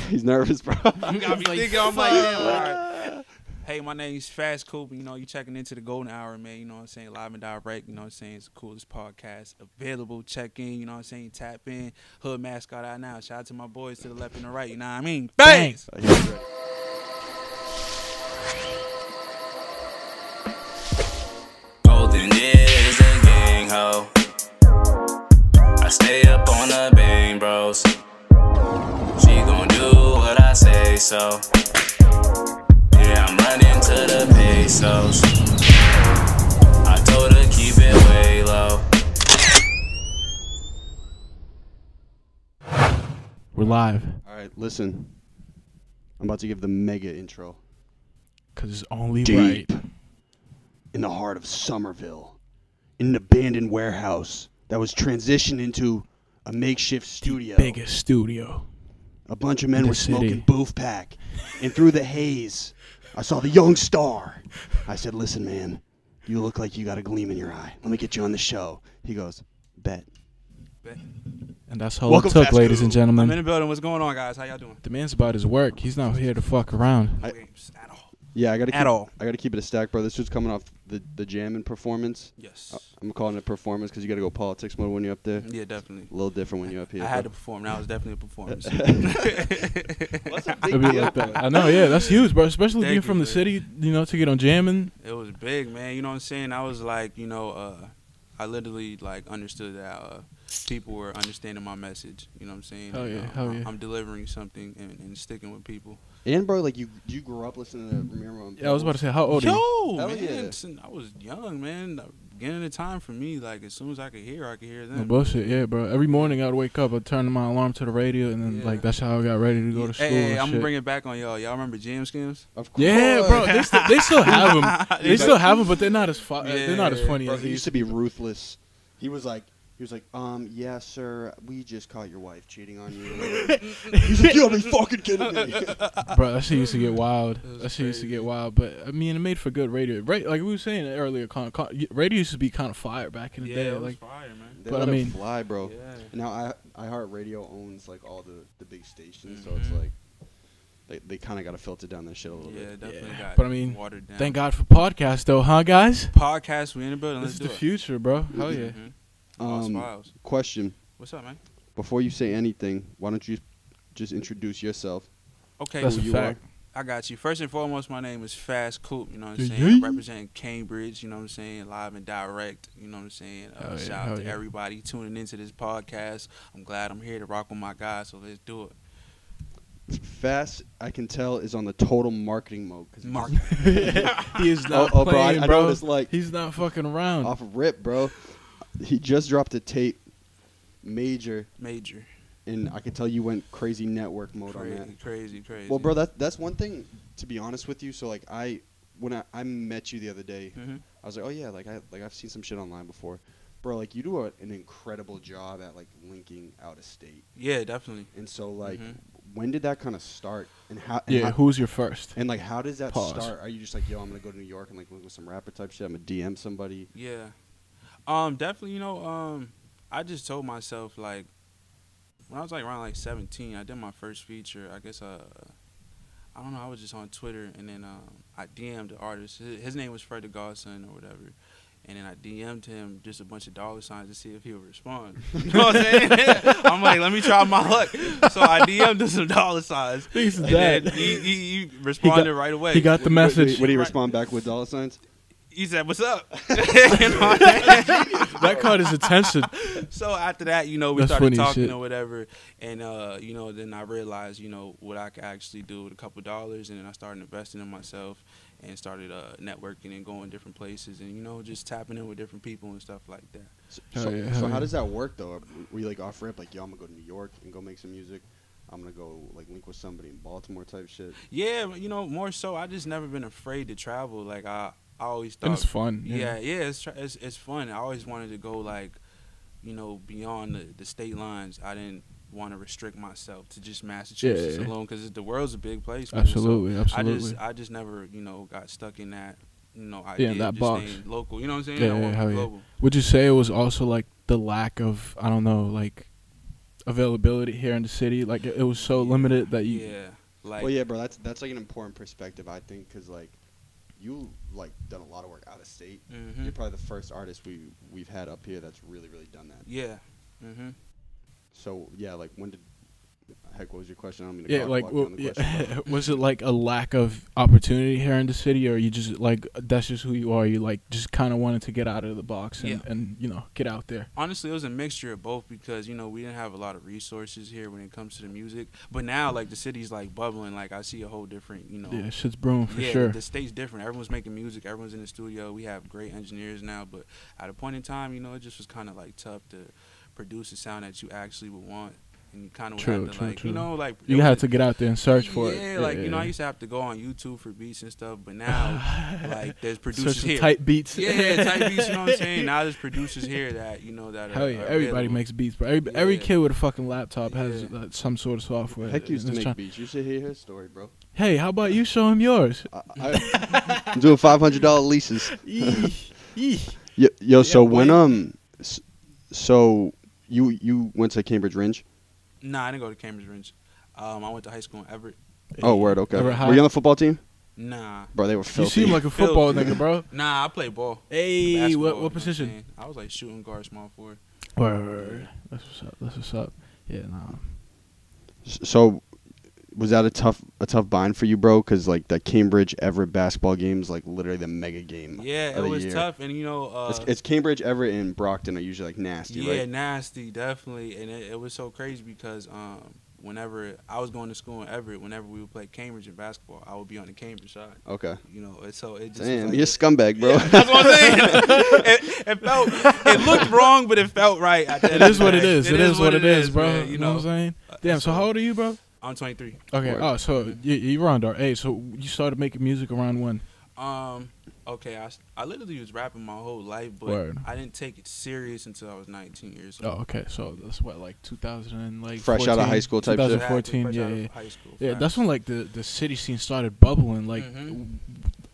He's nervous, bro. You got me thinking. I'm like, damn, all right. Hey, my name's Fasscoupe. You know, you checking into the golden hour, man. You know what I'm saying? Live and direct. You know what I'm saying? It's the coolest podcast available. Check in. You know what I'm saying? Tap in. Hood mascot out now. Shout out to my boys to the left and the right. You know what I mean? Thanks. Golden is a gang ho. I stay up on the bang, bros. She gon' do what I say so. Yeah, I'm running to the pesos. I told her keep it way low. We're live. All right, listen. I'm about to give the mega intro. Because it's only Deep right. in the heart of Somerville, in an abandoned warehouse that was transitioned into a makeshift studio. Biggest studio. A bunch of men in the were smoking city. boof pack, and through the haze, I saw the young star. I said, listen, man, you look like you got a gleam in your eye. Let me get you on the show. He goes, bet. And that's all Welcome, it took, Fasscoupe. ladies and I'm gentlemen. in the building. What's going on, guys? How y'all doing? The man's about his work. He's not here to fuck around. No games at all. Yeah, I gotta At all. I gotta keep it a stack, bro. This was coming off the jamming performance. Yes. I'm calling it performance because you gotta go politics mode when you're up there. Yeah, definitely. A little different when you're up here. I had to bro. perform. That was definitely a performance. What's a big It'd be deal, like bro? that. I know, yeah, that's huge, bro. Especially Thank being you, from the man. city, you know, to get on jamming. It was big, man. You know what I'm saying? I was like, you know, I literally like understood that people were understanding my message. You know what I'm saying? Hell And, yeah, hell yeah. I'm delivering something and sticking with people. And bro, like you grew up listening to Ramiro. Yeah, I was about to say, how old are you? Yo, Hell man, yeah. I was young, man. The beginning of time for me, like as soon as I could hear them. No bullshit, yeah, bro. Every morning I'd wake up, I'd turn my alarm to the radio, and then Yeah. like that's how I got ready to go to school. Hey, and I'm shit. gonna bring it back on y'all. Y'all remember Jam Skims? Of course. Yeah, bro. They still have them. They still have them, but they're not as they're not as Yeah, funny Bro, as he they used to be ruthless. He was like, yeah, sir, we just caught your wife cheating on you. He's like, you gotta be fucking kidding me. Bro, that shit used to get wild. was That shit used to crazy. get wild. But I mean, it made for good radio. Right, like we were saying earlier, radio used to be kind of fire back in the Yeah, day. it was Like, fire, man. They But let I it mean- fly, bro. Yeah. And now iHeartRadio owns like all the big stations, so it's Mhm. like they kind of got to filter down their shit a little Yeah, bit. definitely Yeah, got but I mean, watered down. thank God for podcasts, though, huh, guys? Podcast, we in the building. This Let's is do the it. future, bro. Hell yeah. Mhm. Lost Um, files. Question: What's up, man? before you say anything, why don't you just introduce yourself? Okay, That's who a you fact. I got you. First and foremost, my name is Fasscoupe. You know what I'm Yeah, saying? yeah. I represent Cambridge. You know what I'm saying? Live and direct. You know what I'm saying? Hell yeah, Shout out hell to yeah. everybody tuning into this podcast. I'm glad I'm here to rock with my guys. So let's do it. Fass, I can tell, is on the total marketing mode. 'Cause he Mark. He is not Oh, bro, playing, I know bro. what it's like. He's not fucking around. Off of rip, bro. He just dropped a tape, Major, Major. and I can tell you went crazy network mode on that. Crazy. Well, bro, that's one thing. To be honest with you, so like when I met you the other day, Mhm. I was like, oh yeah, I've seen some shit online before, bro. Like you do an incredible job at like linking out of state, Yeah, definitely. and so like Mhm. when did that kind of start, and how? And Yeah, how, who's your first? and like how does that Pause. start? Are you just like, yo, I'm gonna go to New York and like link with some rapper type shit? I'm gonna DM somebody. Yeah. Definitely, you know, I just told myself, like, when I was, like, around, like, 17, I did my first feature. I guess, I don't know, I was just on Twitter, and then I DM'd the artist. His name was Fred the Godson or whatever. And then I DM'd him just a bunch of dollar signs to see if he would respond. You know what I'm saying? I'm like, let me try my luck. So I DM'd him some dollar signs. He's And dead. then he responded right away. He got the message. Would he Right. respond back with dollar signs? He said, what's up? You know what I'm saying? That caught his attention. So after that, you know, we That's started funny talking shit. or whatever, and you know, then I realized, you know, what I could actually do with a couple dollars, and then I started investing in myself and started networking and going different places, and you know, just tapping in with different people and stuff like that. So, yeah, so hell how yeah. does that work though? Were you like off rip, like, yo, I'm gonna go to New York and go make some music? I'm gonna go like link with somebody in Baltimore type shit. Yeah, you know, more so, I just never been afraid to travel. Like I always thought, And it's fun. yeah, it's fun. I always wanted to go like, you know, beyond the state lines. I didn't want to restrict myself to just Massachusetts Yeah. alone because the world's a big place. man. Absolutely, So absolutely. I just never, you know, got stuck in that, you know, idea that of just box. staying local. You know what I'm saying? Yeah, I want to hell be yeah. global. Would you say it was also like the lack of, I don't know, like availability here in the city? Like it was so limited that you. Yeah. Like. Well, yeah, bro. That's like an important perspective, I think, because like you like done a lot of work out of state. Mhm. You're probably the first artist we've had up here that's really done that. Yeah. Mhm. So yeah, like when did? Heck, what was your question? I don't mean to Yeah, cock like block you on the question, bro. was it like a lack of opportunity here in the city, or you just like that's just who you are? You like just kind of wanted to get out of the box and you know get out there. Honestly, it was a mixture of both because you know we didn't have a lot of resources here when it comes to the music. But now like the city's like bubbling. Like I see a whole different Yeah, shit's brewing for yeah, sure. The state's different. Everyone's making music. Everyone's in the studio. We have great engineers now. But at a point in time, you know, it just was kind of like tough to produce a sound that you actually would want. And you kind of would have to like, you know, like you had to get out there and search for it. Yeah, like you know, I used to have to go on YouTube for beats and stuff, but now like there's producers Search for here. tight beats. Yeah, tight beats. You know what I'm saying? Now there's producers here that you know that. Hell yeah, are everybody available. makes beats, bro. Every Yeah. kid with a fucking laptop has Yeah. some sort of software. Heck used to Just make trying- beats. You should hear his story, bro. Hey, how about you show him yours? I'm doing $500 leases. Eeh. Yo, so boy. when so you went to Cambridge Ringe? Nah, I didn't go to Cambridge Ridge. I went to high school in Everett. Oh, word, okay. Everett Were High? you on the football team? Nah, Bro, they were You filthy. seem like a football Filthy. nigga, bro. nah, I play ball. Hey, Basketball, you know what I'm position? saying? I was like shooting guard, small forward. Word. That's what's up. That's what's up. Yeah, nah. So was that a tough bind for you, bro? Because like the Cambridge Everett basketball game is like literally the mega game. Yeah, of it the was year. tough, and you know, It's Cambridge, Everett, and Brockton are usually like nasty, yeah, right? nasty, definitely, and it was so crazy because whenever I was going to school in Everett, whenever we would play Cambridge in basketball, I would be on the Cambridge side. Okay. You know, and so it just Damn, was like you're a scumbag, bro. Yeah, that's what I'm saying. it looked wrong, but it felt right. At the It end of is the what it day. is. It is what it is, bro. man, You know what I'm saying? Damn, so how old are you, bro? I'm 23. Okay. Word. Oh, so you were on our age. So you started making music around when? Okay, I literally was rapping my whole life, but Word. I didn't take it serious until I was 19 years old. Oh, okay. So that's what, like 2000 and like Fresh out of 14, high school type shit. 2014. Fresh out Yeah, of yeah. high school, Yeah, facts. that's when like the city scene started bubbling. Like, Mhm.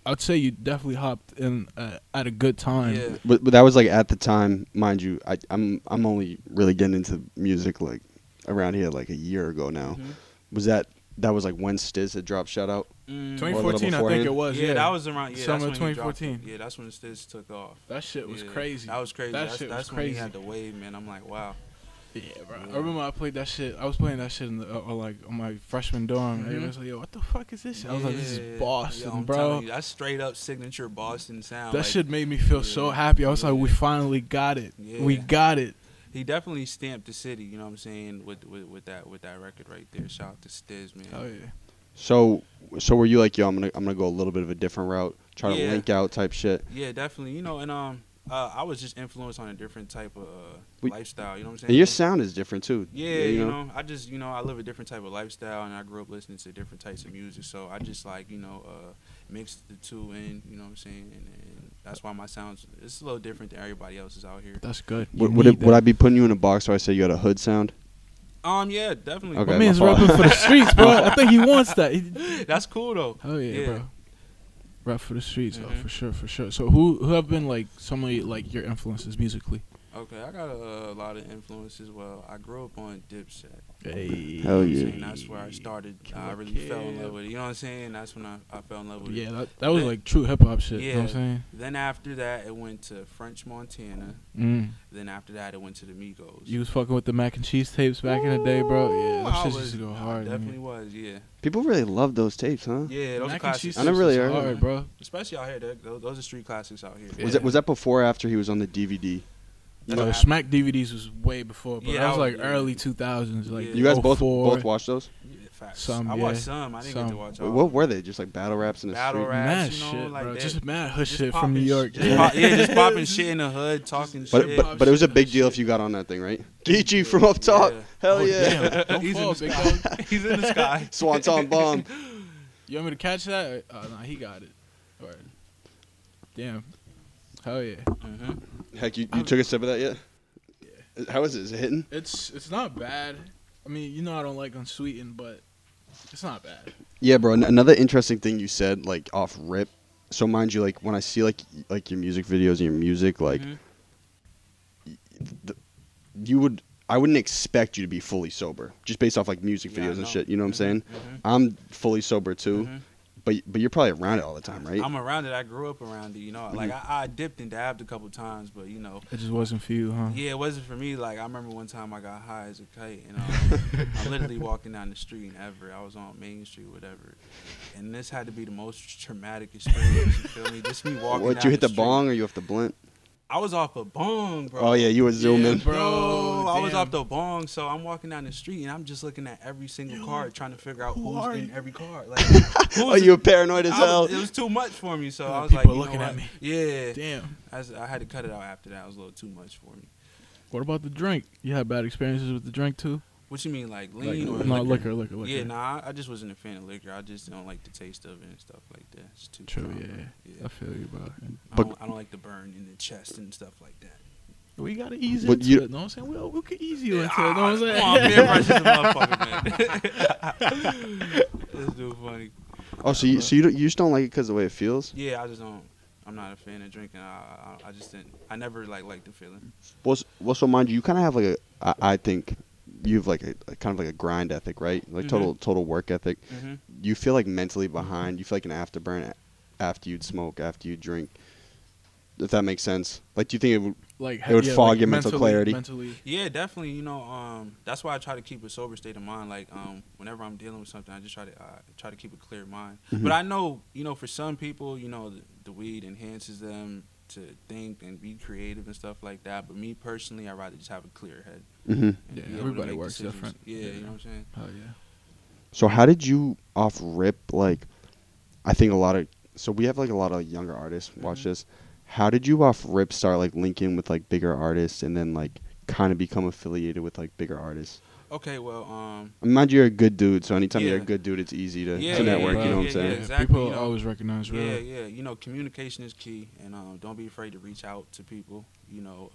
I'd say you definitely hopped in at a good time. Yeah. But that was like at the time, mind you. I'm only really getting into music like around here like a year ago now. Mhm. Was that was like when Stiz had dropped Shoutout? Mm. 2014, I think beforehand? it was. Yeah, Yeah, that was around. Yeah, Summer that's when he dropped 2014. it. Yeah, that's when Stiz took off. That shit was Yeah, crazy. That was crazy. That That's shit was when he crazy. had the wave, man. I'm like, wow. Yeah, bro. Yeah. I remember I played that shit. I was playing that shit in the, like on my freshman dorm. And Mhm. I was like, yo, what the fuck is this shit? I was like, this Yeah. is Boston, Yo, I'm bro. telling you, that's straight up signature Boston sound. That like, shit made me feel so yeah, happy. I was like, we yeah. finally got it. Yeah. We got it. He definitely stamped the city. You know what I'm saying? With that record right there. Shout out to Stiz, man. Oh yeah. So were you like, yo, I'm gonna go a little bit of a different route, try to Yeah. link out type shit? Yeah, definitely. You know, and I was just influenced on a different type of We- lifestyle. You know what I'm saying? And your sound is different too. Yeah, you know, I just, you know, I live a different type of lifestyle, and I grew up listening to different types of music. So I just like, you know, mixed the two in. You know what I'm saying? And that's why my sounds it's a little different than everybody else's out here. That's good. Would I be putting you in a box where I say you had a hood sound? Yeah, definitely. Okay. My man's my fault. rapping for the streets, bro. I think he wants that. That's cool though. Oh yeah, Yeah. bro. Rap for the streets, oh, Mhm. for sure, for sure. So who have been like some of like your influences musically? Okay, I got a lot of influences. Well, I grew up on Dipset. Hey. Hell You know what I'm yeah. saying? That's where I started. I Killer really fell in Kid. love with it. You know what I'm saying? That's when I fell in love with it. Yeah, that was like true hip hop shit. You know what I'm Yeah. saying? Then after that, it went to French Montana. Mm. Then after that, it went to the Migos. You was fucking with the mac and cheese tapes back in the day, bro. Yeah, I that shit was- used to go I hard. definitely man. was, yeah. People really love those tapes, huh? Yeah, those are Mac and classics. cheese I never tapes really was heard of hard, it. bro. Especially out here, those are street classics out here. Was that before or after he was on the DVD? That's No, what Smack DVDs was way before, but Yeah, that was that like was- early 2000s. Like Yeah. You guys both 04. watched those? Yeah, facts. Some, I yeah. watched some. I didn't get to Some. watch all. What were they? Just like battle raps in the Battle street? raps, Mad you know, shit, like bro. that. Just mad hood Just shit from popping New sh- York. just popping shit in the hood, talking But, shit. but it was a big Shit, deal shit. if you got on that thing, right? Geechee from up top. Yeah. Hell Oh, yeah. damn. Don't He's in fall, the big sky. dog. He's in the sky. Swanton bomb. You want me to catch that? Oh, no, he got it. All right. Damn. Hell yeah. Mm-hmm. Heck, you took a sip of that yet? Yeah. How is it? Is it hitting? It's not bad. I mean, you know I don't like unsweetened, but it's not bad. Yeah, bro. Another interesting thing you said, like off rip. So mind you, like when I see like your music videos and your music, like Mhm. you would I wouldn't expect you to be fully sober just based off like music videos and shit. You know what I'm saying? I'm fully sober too, but you're probably around it all the time, right? I'm around it. I grew up around it. You know, like I dipped and dabbed a couple times, but you know, It just wasn't for you, huh? yeah, it wasn't for me. Like I remember one time I got high as a kite, and I'm literally walking down the street in Everett. I was on Main Street, whatever, and this had to be the most traumatic experience. You feel me? Just me walking. What, down you hit the street. bong or you off the blunt? I was off a bong, bro. Oh yeah, you were zooming. bro. Bro, I was Damn. off the bong, so I'm walking down the street and I'm just looking at every single car, trying to figure out who's in every car. Like, Oh, you were paranoid as hell. it was too much for me, so I was People like, looking at me. Yeah, Damn. I had to cut it out after that. It was a little too much for me. What about the drink? You had bad experiences with the drink too? What you mean, like Like, lean or no, liquor? liquor. Yeah, nah, I just wasn't a fan of liquor. I just don't like the taste of it and stuff like that. It's too True, strong, yeah. bro. I feel you, bro. I don't like the burn in the chest and stuff like that. We gotta ease But into you- it. Know what I'm saying? We could ease you into it. Know what I'm saying? Come on, beer pressure is a motherfucker, man. This dude funny. Oh, so you just don't like it because of the way it feels? Yeah, I just don't. I'm not a fan of drinking. I just didn't. I never liked the feeling. Well, so mind you kind of have like I think you have like a kind of like a grind ethic, right? Like total work ethic. You feel like mentally behind. You feel like an afterburn after you'd smoke, after you drink. If that makes sense. Like, do you think it would Like it would fog your mental clarity? Mentally. Yeah, definitely. You know, that's why I try to keep a sober state of mind. Like, whenever I'm dealing with something, I just try to keep a clear mind. But I know, you know, for some people, you know, the weed enhances them to think and be creative and stuff like that. But me personally, I'd rather just have a clear head. and Yeah, be able to everybody make works decisions. different. Yeah, you know what I'm saying? Oh yeah. So how did you off rip, like, I think so we have like a lot of younger artists watch this. How did you off rip start like linking with like bigger artists and then like kind of become affiliated with like bigger artists? Okay, well, Mind you, you're a good dude, so anytime you're a Yeah. good dude, it's easy to Yeah, network, yeah, you know what I'm yeah, saying? yeah. Exactly, People you know. always recognize real. yeah. You know, communication is key, and don't be afraid to reach out to people. You know,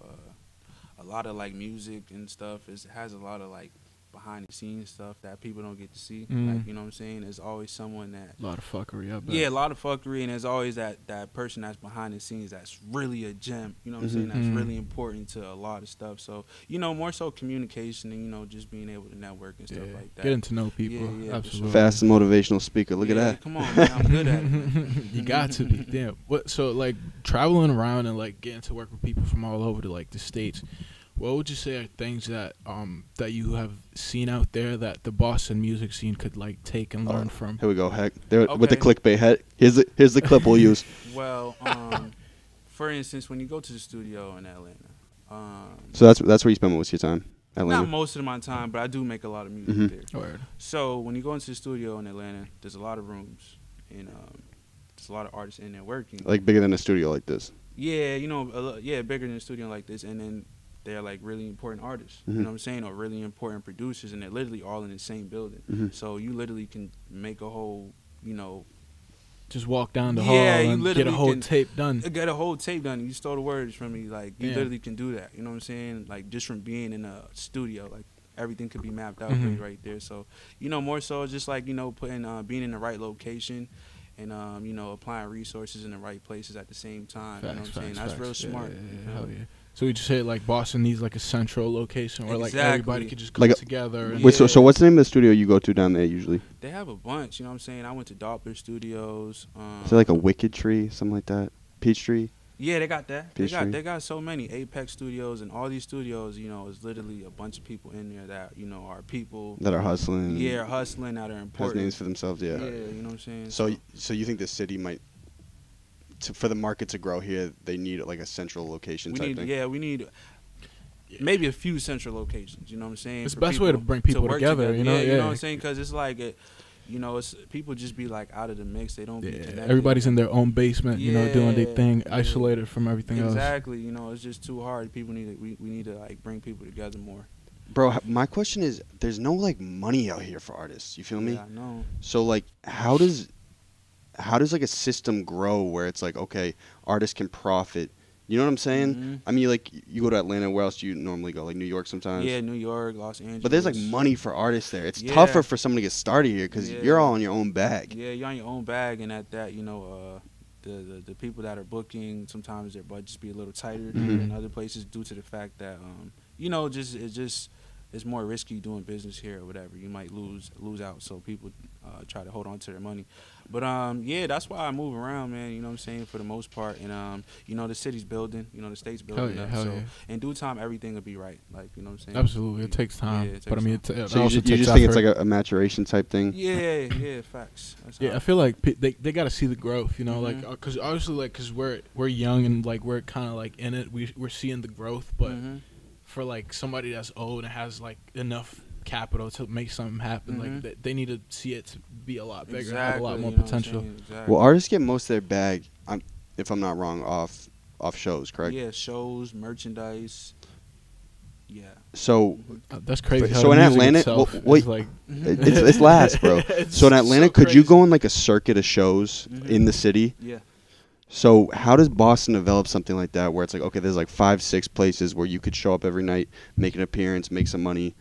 a lot of like music and stuff has a lot of like behind the scenes stuff that people don't get to see. Like, you know what I'm saying? There's always someone that A lot of fuckery, I bet. yeah, a lot of fuckery, and there's always that person that's behind the scenes that's really a gem. You know what I'm saying? That's really important to a lot of stuff. So, you know, more so communication and, you know, just being able to network and stuff like that. Getting to know people. Yeah, for Absolutely. Fast and motivational speaker. Look at Yeah, that. Come on, man. I'm good at it. Man. You got to be. Damn. What? So like traveling around and like getting to work with people from all over like the states. What would you say are things that that you have seen out there that the Boston music scene could like take and learn from? Here we go. Heck, there with the Okay. clickbait. Heck, here's the clip we'll use. Well, for instance, when you go to the studio in Atlanta, So that's where you spend most of your time, Atlanta. not most of my time, but I do make a lot of music there. Word. So when you go into the studio in Atlanta, there's a lot of rooms, and there's a lot of artists in there working. Like bigger than a studio like this. Yeah, you know, bigger than a studio like this, and then they're like really important artists. You know what I'm saying, or really important producers, and they're literally all in the same building. So you literally can make a whole, you know, Just walk down the Yeah, hall you and get a literally whole can- tape done. get a whole tape done. You stole the words from me. Like, you Yeah. literally can do that. You know what I'm saying? Like, just from being in a studio, like, everything could be mapped out for you right there. So, you know, more so just like, you know, putting, being in the right location and, you know, applying resources in the right places at the same time. You know what I'm saying? That's real smart. Yeah, hell yeah. So we just say like Boston needs like a central location where like Exactly. everybody could just come Like a- together. And Yeah. Wait, so what's the name of the studio you go to down there usually? They have a bunch, you know what I'm saying? I went to Doppler Studios. Is it like a Wicked Tree, something like that? Peachtree? Yeah, they got that. Peachtree? They got so many Apex Studios, and all these studios, you know, is literally a bunch of people in there that, you know, are people That are hustling. yeah, hustling, that are Has important. names for themselves, yeah. Yeah, you know what I'm saying? So you think the city might, for the market to grow here, they need like a central location type thing? we need maybe a few central locations. You know what I'm saying? It's for the best way to bring people work together, you know? Yeah, you know Yeah. what I'm saying? Because it's like, you know, it's people just be like out of the mix. They don't be Yeah, connected. everybody's in their own basement, you know, doing their Yeah, thing, yeah. isolated from everything else. Exactly. You know, it's just too hard. People need to, we need to like bring people together more. Bro, my question is, there's no like money out here for artists. You feel me? Yeah, I know. So like, how does like a system grow where it's like, okay, artists can profit? You know what I'm saying? Mhm. I mean, like you go to Atlanta. Where else do you normally go? Like New York sometimes. Yeah, New York, Los Angeles. But there's like money for artists there. It's Yeah. tougher for someone to get started here because Yeah. you're all in your own bag. Yeah, you're on your own bag, and at that, you know, the people that are booking, sometimes their budgets be a little tighter Mhm. than other places due to the fact that, you know, it's just it's more risky doing business here or whatever. You might lose out, so people try to hold on to their money. But yeah, that's why I move around, man. You know what I'm saying, for the most part. And you know, the city's building, you know, the state's building up. So in due time, everything will be right. Like, you know what I'm saying. Absolutely, it takes time. Yeah, it takes but I mean, time. So you just think it's like a maturation type thing? Yeah, facts. Yeah, I feel like they got to see the growth, you know, like because obviously, like, because we're young and like we're kind of like in it. We're seeing the growth, but for like somebody that's old and has like enough capital to make something happen, like they need to see it to be a lot bigger, have a lot more potential. Well, artists get most of their bag, if I'm not wrong, off shows, correct? Yeah, shows, merchandise. Yeah. So that's crazy. So in Atlanta, wait, like it's last, bro. So in Atlanta, could you go on like a circuit of shows in the city? Yeah. So how does Boston develop something like that, where it's like, okay, there's like 5-6 places where you could show up every night, make an appearance, make some money?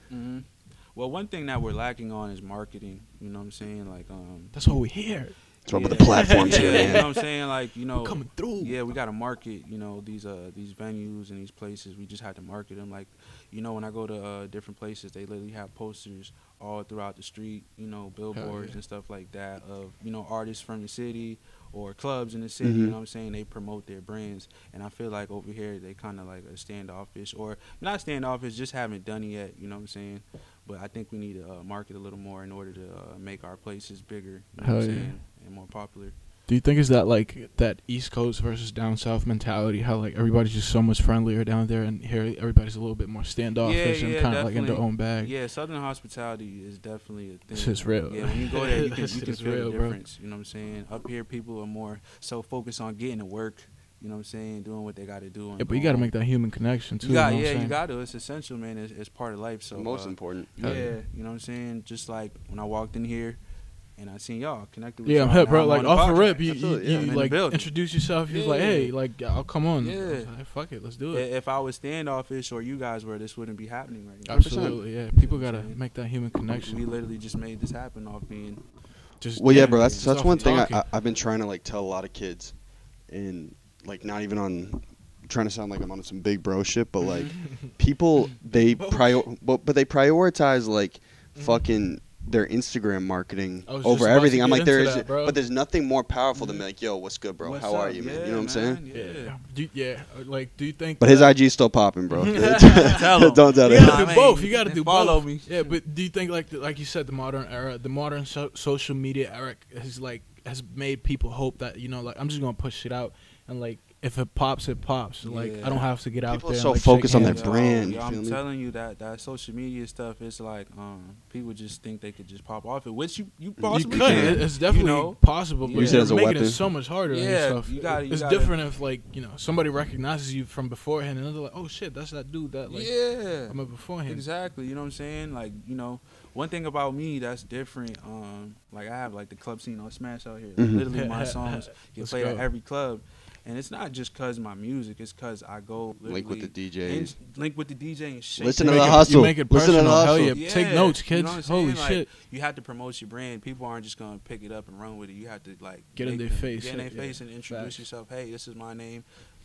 Well, one thing that we're lacking on is marketing. You know what I'm saying? Like, that's what we hear. That's what the platforms here, man. You know what I'm saying? Like, you know, we're coming through. Yeah, we got to market, you know, these venues and these places. We just had to market them. Like, you know, when I go to different places, they literally have posters all throughout the street, you know, billboards and stuff like that of, you know, artists from the city or clubs in the city, you know what I'm saying? They promote their brands. And I feel like over here they kind of like a standoffish, or not standoffish, just haven't done it yet, you know what I'm saying? But I think we need to market a little more in order to make our places bigger, you know what I'm saying, and more popular. Do you think is that like that East Coast versus down South mentality? How like everybody's just so much friendlier down there, and here everybody's a little bit more standoffish and kind of like in their own bag. Yeah, Southern hospitality is definitely a thing. This is real. Yeah, when you go there, you can feel real, the difference. Bro. You know what I'm saying? Up here, people are more so focused on getting to work. You know what I'm saying? Doing what they got to do. Yeah, but you got to make that human connection too. You got to. It's essential, man. It's part of life. So most important. Yeah, you know what I'm saying? Just like when I walked in here and I seen y'all connected with y'all. Yeah, I'm hip, bro. Like off the rip, you like introduce yourself. You're like, hey, like I'll come on. Yeah, like, fuck it, let's do it. If I was standoffish or you guys were, this wouldn't be happening right now. Absolutely, yeah. People gotta make that human connection. We literally just made this happen off being. Well, yeah, bro. That's one thing I've been trying to like tell a lot of kids, and like not even on trying to sound like I'm on some big bro shit, but like people they prioritize like fucking their Instagram marketing over everything. I'm like, there's nothing more powerful than be like, yo, what's good, bro? How are you, man? You know what I'm saying? Yeah. Like, do you think? But his IG is still popping, bro. Don't tell him. You gotta do both. You gotta do both. Follow me. Yeah, but do you think like you said, the modern era, the modern social media era has made people hope that, you know, like I'm just gonna push it out and like if it pops, it pops. Like I don't have to get out there. People are so focused on their brand. I'm telling you that social media stuff is like people just think they could just pop off it, which you possibly can. It's definitely possible, but you're making it so much harder. Yeah, and stuff. It's different if like, you know, somebody recognizes you from beforehand and they're like, oh shit, that's that dude that like I'm beforehand. Exactly. You know what I'm saying? Like, you know, one thing about me that's different, like I have like the club scene on Smash out here. Literally my songs get played at every club. And it's not just because of my music. It's because I go link with the DJ. Link with the DJ and shit. Listen to the hustle. You make it personal. Hell yeah. Take notes, kids. You know Holy like, shit. You have to promote your brand. People aren't just going to pick it up and run with it. You have to like get in their face. Get in their face and introduce yourself. Hey, this is my name.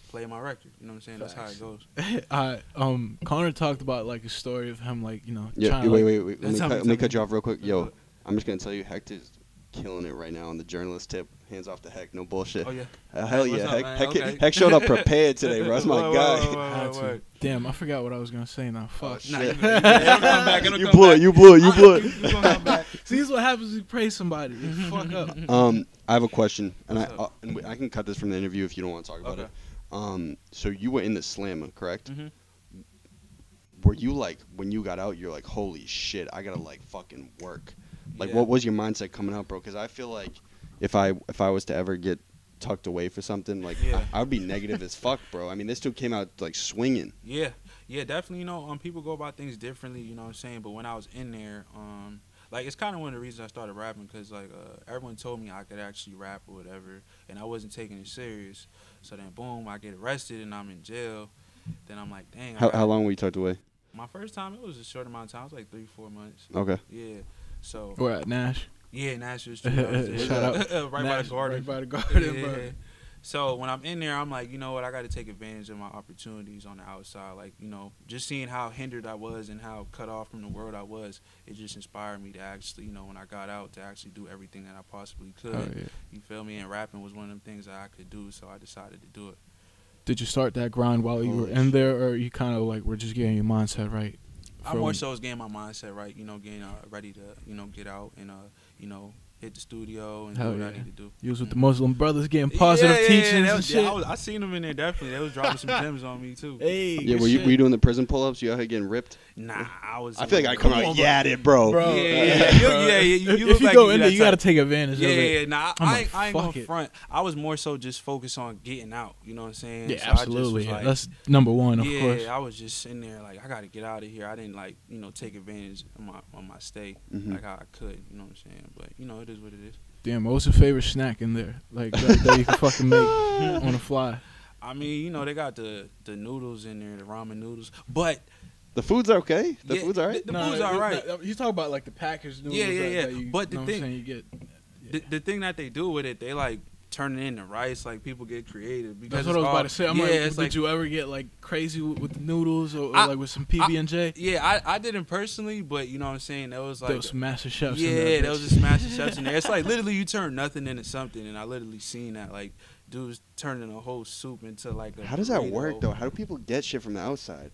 Play my record. You know what I'm saying? That's how it goes. Connor talked about like a story of him like, you know. Yeah, wait. Let me cut you off real quick. Yo, I'm just going to tell you, Hector's killing it right now on the journalist tip. Hands off to Heck, no bullshit. Oh yeah, hell yeah, Heck showed up prepared today, bro. That's my guy. Damn, I forgot what I was gonna say now. Fuck. You blew it. See, this is what happens when you praise somebody. Fuck up. I have a question, and I can cut this from the interview if you don't want to talk about it. So you were in the Slammer, correct? Were you like, when you got out, you're like, holy shit, I gotta like fucking work. Like, what was your mindset coming out, bro? Because I feel like if I was to ever get tucked away for something, like I would be negative as fuck, bro. I mean, this dude came out like swinging. Yeah, definitely. You know, people go about things differently. You know what I'm saying? But when I was in there, like it's kind of one of the reasons I started rapping, because like everyone told me I could actually rap or whatever, and I wasn't taking it serious. So then, boom, I get arrested and I'm in jail. Then I'm like, dang. How long were you tucked away? My first time, it was a short amount of time. It was like 3-4 months. Okay. Yeah. So. We're at Nash. Yeah, Nashville Street. Shout out. Right by the garden. Right by the garden, bro. So when I'm in there, I'm like, you know what? I got to take advantage of my opportunities on the outside. Like, you know, just seeing how hindered I was and how cut off from the world I was, it just inspired me to actually, you know, when I got out, to actually do everything that I possibly could. Oh, yeah. You feel me? And rapping was one of them things that I could do, so I decided to do it. Did you start that grind while you were in there, or you kind of like were just getting your mindset right? I more so was getting my mindset right, you know, getting ready to, you know, get out and, you know, hit the studio and do what I need to do. You was with the Muslim brothers getting positive teachings and shit. I seen them in there, definitely. They was dropping some gems on me, too. Hey, yeah, were you doing the prison pull-ups? You out here getting ripped? Nah, I feel like I come out, yeah, I did, bro. Yeah. You if you go in there, you got to take advantage of it. Yeah, nah, I ain't going to front. I was more so just focused on getting out, you know what I'm saying? Yeah, so absolutely. Like, that's number one, of course. Yeah, I was just sitting there like, I got to get out of here. I didn't, like, you know, take advantage of my stay like how I could, you know what I'm saying? But, you know, it is what it is. Damn, what was your favorite snack in there? Like, that you can fucking make on the fly? I mean, you know, they got the noodles in there, the ramen noodles. But the food's okay? The food's all right? The food's all right. You talk about, like, the packaged noodles. Yeah. That you, but the know thing, you get, the thing that they do with it, they, like, turn it into rice. Like, people get creative. Because that's what I was about to say. I'm like, did you ever get, like, crazy with the noodles or like with some PB&J? Yeah, I didn't personally, but you know what I'm saying? There was like... There was some master chefs in there. there. Yeah, there was just master chefs in there. It's like, literally, you turn nothing into something, and I literally seen that. Like, dudes turning a whole soup into, like, a How does that burrito. work, though? How do people get shit from the outside?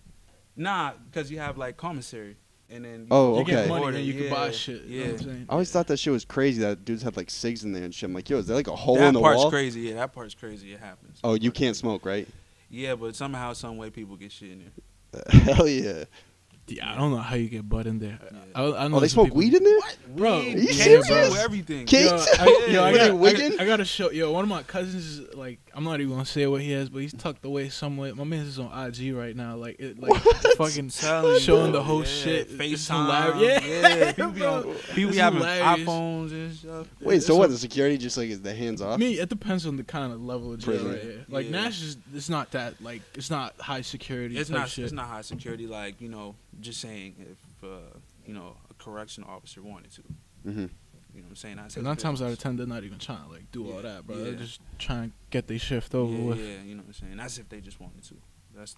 Nah, because you have, like, commissary. And then you get okay. money and you can buy shit. You know what I'm saying? I always thought that shit was crazy that dudes have like cigs in there and shit. I'm like, yo, is there like a hole in that the part's wall? crazy. Yeah, that part's crazy. It happens. Oh, you can't smoke, right? Yeah, but somehow, some way, people get shit in there. Hell yeah. Yeah, I don't know how you get butt in there. Yeah. I know they smoke weed in there? Bro, Weed, are you cakes, serious? bro, everything. Cakes? I gotta show. Yo, one of my cousins is like, I'm not even gonna say what he has, but he's tucked away somewhere. My man's is on IG right now, like fucking showing the whole shit. FaceTime. Yeah, people be having iPhones and stuff. Wait, so what? The security just like is the hands off? Me, it depends on the kind of level of jail. Prison. Right? Yeah. Like Nash is, it's not that like it's not high security. It's type not. shit. It's not high security. Like, you know, just saying if you know, a correctional officer wanted to. Mm-hmm. You know what I'm saying? And 9 times out of 10, they're not even trying to like do all that, bro. Yeah. They're just trying to get their shift over with. Yeah, you know what I'm saying? That's if they just wanted to.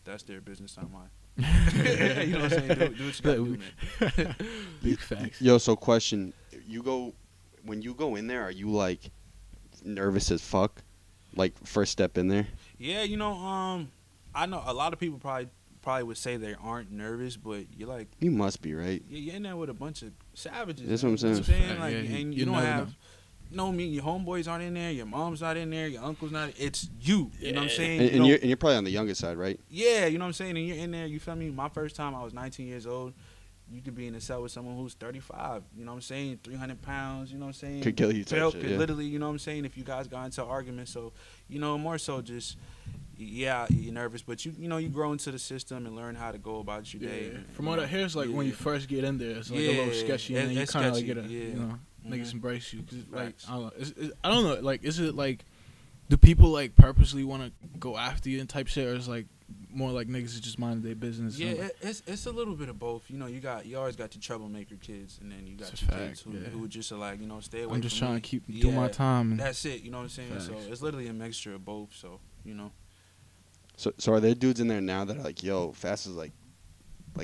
That's their business, not mine. You know what I'm saying? Do what you gotta do, man. Big facts. Yo, so question. When you go in there, are you like nervous as fuck? Like first step in there? Yeah, you know, I know a lot of people probably would say they aren't nervous, but you're like, You must be, right? you're in there with a bunch of savages. That's what I'm saying. You know what I'm saying? Like, Yeah, and you you don't never have, your homeboys aren't in there, your mom's not in there, your uncle's not. It's you. You know what I'm saying? And you're probably on the youngest side, right? Yeah, you know what I'm saying? And you're in there, you feel me? My first time, I was 19 years old. You could be in a cell with someone who's 35, you know what I'm saying? 300 pounds, you know what I'm saying? Could kill you type shit, yeah. Literally, you know what I'm saying? If you guys got into an argument. So, you know, more so just, yeah, you're nervous, but you know, you grow into the system and learn how to go about your day. Yeah. And, From what I hear, it's like when you first get in there, it's like a little sketchy, and then you kind of like get a, you know, niggas embrace you. Cause like, I don't know, like, is it like, do people like purposely want to go after you and type shit, or is like more like niggas is just minding their business? Yeah, it's a little bit of both. You know, you always got your troublemaker kids, and then you got your kids who just are like, you know, stay away. I'm just from trying me. to keep do my time. And that's it. You know what I'm saying? Facts. So it's literally a mixture of both. So, you know. So are there dudes in there now that are like, yo, Fass is like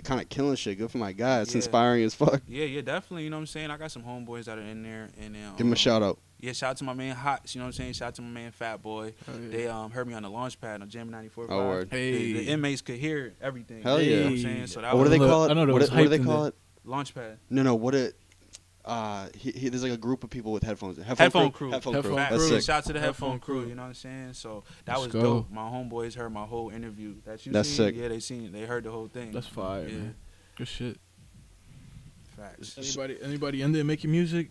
kind of killing shit. Good for my guy. It's inspiring as fuck. Yeah, definitely. You know what I'm saying? I got some homeboys that are in there, and give him a shout out. Yeah, shout out to my man Hots. You know what I'm saying? Shout out to my man Fat Boy. They heard me on the launch pad on Jam 94.5. Oh, word. Hey. The inmates could hear everything. Hell yeah. You know what I'm saying? So that what do they call it? I know What do they call it? Launch pad. No. What it? There's like a group of people with headphones. Headphone crew. Headphone crew. That's That's sick. sick. Shout out to the headphone crew. You know what I'm saying? So that was go. dope. My homeboys heard my whole interview. That's seen? sick. Yeah, they heard the whole thing. That's fire, man. Good shit. Facts. Anybody in there making music?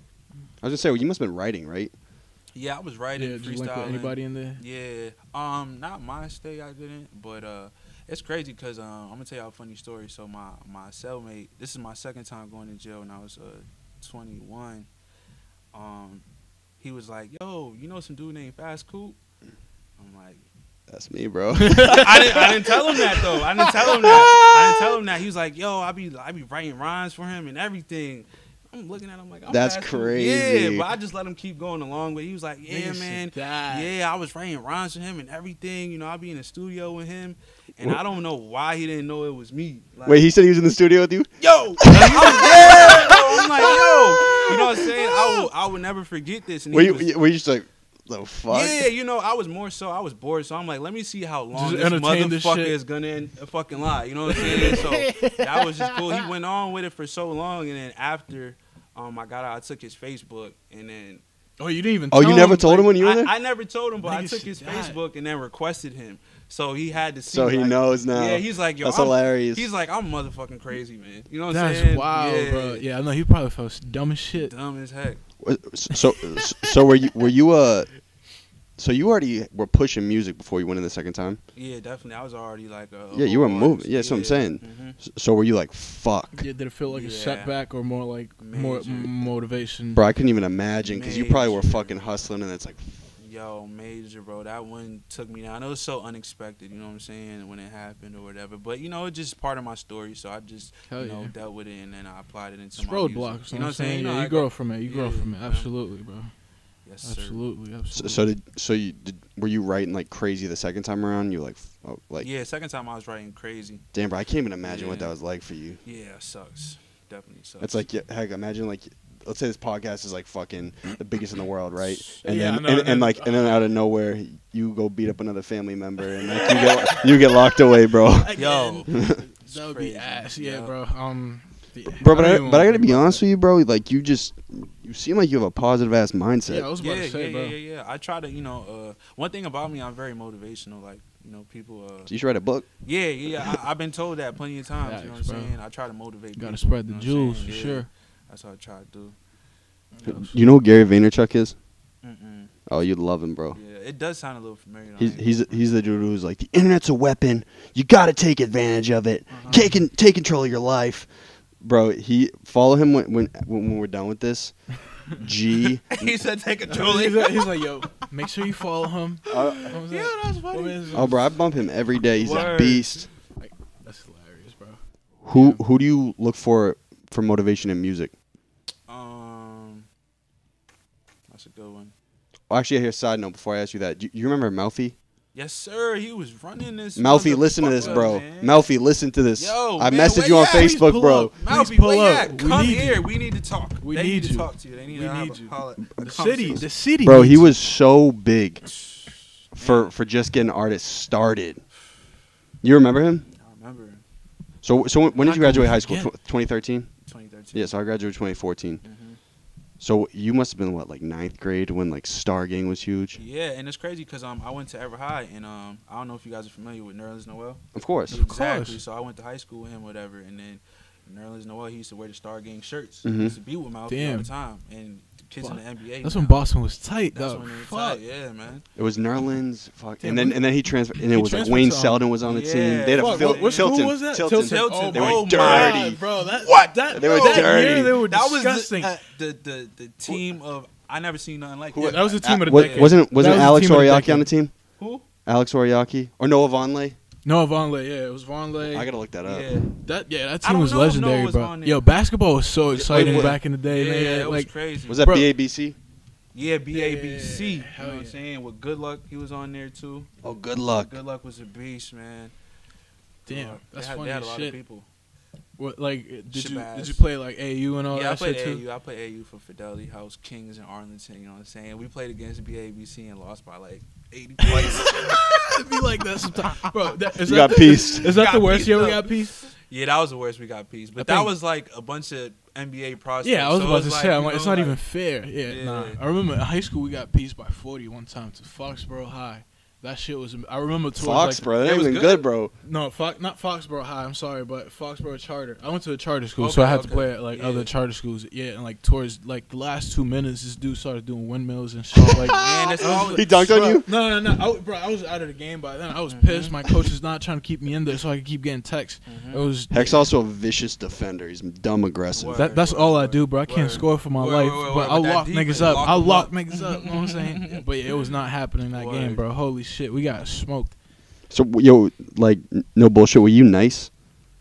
I was gonna say, well, you must have been writing, right? Yeah, I was writing, Did you link with freestyling. anybody in there? Yeah. Not my stay, I didn't, but it's crazy because I'm gonna tell y'all a funny story. So my cellmate, this is my second time going to jail, and I was 21. He was like, "Yo, you know some dude named Fasscoupe?" I'm like, That's me, bro. I didn't tell him that though. I didn't tell him that. He was like, "Yo, I be writing rhymes for him and everything." I'm looking at him like, I'm That's Fass Coupe. crazy. Yeah, but I just let him keep going along. But he was like, yeah, man. Yeah, I was writing rhymes for him and everything. You know, I'd be in the studio with him. And I don't know why he didn't know it was me. Like, Wait, he said he was in the studio with you? yo, I'm like, yo. You know what I'm saying? I would never forget this. And Were you just like, the fuck? yeah, you know, I was bored, so I'm like, let me see how long Just this entertain this motherfucker shit. is gonna fucking lie. You know what I'm saying? So that was just cool. He went on with it for so long, and then after I got out, I took his Facebook, and then Oh, you didn't even. Oh, tell you never him, told him when you were I, there? I never told him, but I Nigga took his should die. Facebook and then requested him, so he had to see. So he like, knows now. Yeah, he's like, yo, That's I'm, hilarious. He's like, I'm motherfucking crazy, man. You know what I'm That's saying? wild, yeah. bro. Yeah, I know he probably felt dumb as shit. Dumb as heck. So were you so you already were pushing music before you went in the second time? Yeah, definitely. I was already like a Yeah, you were whole moving. artist. Yeah, that's what I'm saying. Mhm. So were you like, fuck? Yeah, did it feel like a Yeah. setback or more like more Major. motivation? Bro, I couldn't even imagine because you probably were Major. fucking hustling and it's like, Yo, major, bro. That one took me down. It was so unexpected, you know what I'm saying, when it happened or whatever. But, you know, it's just part of my story, so I just, Hell you know, yeah. dealt with it and then I applied it into It's my roadblocks. music. You know what I'm saying? Yeah, I you go- grow from it. You grow Yeah, from it. bro. Absolutely, bro. Yes, sir. Absolutely, were you writing like crazy the second time around? You were like, Yeah, second time I was writing crazy. damn, bro, I can't even imagine what Yeah. that was like for you. Yeah, it sucks. Definitely sucks. It's like, yeah, heck, imagine like, let's say this podcast is like fucking the biggest in the world, right? And Yeah, then I know, and then out of nowhere you go beat up another family member and like you get locked away, bro. Yo. That would be crazy. ass. Yeah, Yeah. bro. Yeah. Bro, don't even but I wanna gotta think be about honest that. with you, bro. Like you seem like you have a positive ass mindset. Yeah, I was about Yeah, to say, bro. yeah. I try to, you know, one thing about me, I'm very motivational. Like, you know, people. So you should write a book. Yeah. I've been told that plenty of times. You know what I'm Facts, bro. saying? I try to motivate. Gotta people, spread the you know what I'm jewels saying? for Yeah, sure. That's what I try to do. You know who Gary Vaynerchuk is? Mm-mm. Oh, you'd love him, bro. Yeah, it does sound a little familiar. He's the dude who's like, the internet's a weapon. You gotta take advantage of it. Take control of your life, bro. Follow him when we're done with this. G. He said take control. He's like, yo, make sure you follow him. Yeah, that's funny. Oh, bro, I bump him every day. He's a Word. beast. That's hilarious, bro. Who do you look for motivation in music? That's a good one. Oh, actually, here's a side note before I ask you that. You remember Melfi? Yes, sir. He was running this. Melfi, listen to this, motherfucker, bro. man. Melfi, listen to this. Yo, I man, messaged where you on you at? Please Facebook, pull bro. up. Melfi, Please pull where you up. at? We Come need here. you. We need to talk. We They need need to you. talk to you. They need We to have need you. a The city conversation. Bro, needs he you. was so big for just getting artists started. You remember him? I remember So when did you Not graduate gonna high school? forget. 2013? 2013. Yeah, so I graduated 2014. Mhm. So you must have been what, like 9th grade when like Star Gang was huge? Yeah, and it's crazy because I went to Everett High, and I don't know if you guys are familiar with Nerlens Noel. Of course. Exactly. course. So I went to high school with him, whatever, and then Nerlens Noel, he used to wear the Star Gang shirts. Mhm. He used to be with Malcolm all Damn. the time, and the kids in the NBA. That's now. when Boston was tight, That's though. when they were Fuck. tight. Yeah, man. It was Nerlens, fuck, Damn, and then he transferred, and it he was like transferred Wayne to, Selden was on the yeah. team. They had a Fuck, what school Tilton. was that? Tilton. Tilton. Oh, They were Oh, my dirty. God, bro. What? They were that dirty. year they were That was disgusting. the team of. I never seen nothing like Who- that. that was the team of the What, decade. wasn't That was the Alex team of the Oriaki decade. on the team? Who? Alex Oriaki or Noah Vonleh? No, Vonleh. Yeah, it was Vonleh. I gotta look that up. Yeah. that I team don't was know if legendary, Noah was bro. on there. Yo, basketball was so exciting what- back in the day. Yeah, man. it was Like, crazy. Was that Bro. BABC? Yeah, BABC. Yeah, You hell know what I'm yeah. saying? With Good Luck, he was on there too. Oh, good luck. Good Luck was a beast, man. damn, that's they had, funny they had as a lot shit. of people. What, like, did you Shabazz. play like AU and all Yeah, I that played shit too? AU. I played AU for Fidelity House, Kings, and Arlington. You know what I'm saying? We played against BABC and lost by like 80 points. It'd be like that sometimes, bro. Is You that got pieced. Is that Got the worst pieced year we up. got pieced? Yeah, that was the worst we got pieced. But I that think- was like a bunch of NBA prospects. Yeah, I was so about it's to like, say. I'm you like, it's know, not like- even fair. Yeah, Yeah. nah. I remember in high school we got pieced by 40 one time to Foxborough High. That shit was. I remember towards Fox, like, bro. That it ain't was even good. good, bro. No, not Foxborough High. I'm sorry, but Foxborough Charter. I went to a charter school, so I Okay, had to okay. play at like Yeah. other charter schools. Yeah, and like towards like the last 2 minutes, this dude started doing windmills and shit. Like, Man, that's all. He dunked on you? No. I was out of the game by then. I was pissed. My coach is not trying to keep me in there, so I could keep getting texts. It was Heck's also a vicious defender. He's dumb aggressive. Word. that's all I do, bro. I can't Word. score for my Word, life, word, but word. I'll But that lock defense, niggas up. lock I'll 'em lock up. niggas up. You know what I'm saying? But yeah, it was not happening that game, Word. bro. Holy shit, we got smoked. So yo, like no bullshit. Were you nice?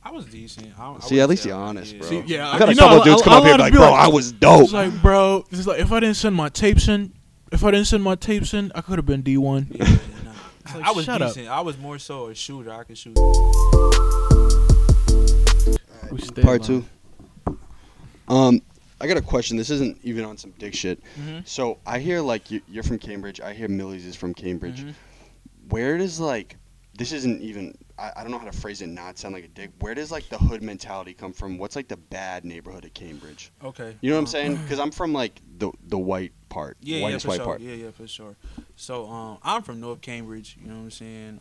I was decent. I See, at wouldn't least say you're I was- honest, bro. See, yeah, I got a you know, couple dudes come up here and be like, bro, I was dope. It's like, bro, it's like if I didn't send my tapes in, I could have been D1. Yeah, nah. Like, I was shut up. decent. I was more so a shooter. I could shoot. We stay Part alive. 2. I got a question. This isn't even on some dick shit. Mhm. So I hear like you're from Cambridge. I hear Millie's is from Cambridge. Mhm. Where does like this isn't even I don't know how to phrase it not sound like a dick. Where does like the hood mentality come from? What's like the bad neighborhood of Cambridge? Okay. You know what I'm saying? Because I'm from like the white part, Yeah, whitest for white sure. part. Yeah, for sure. So I'm from North Cambridge. You know what I'm saying?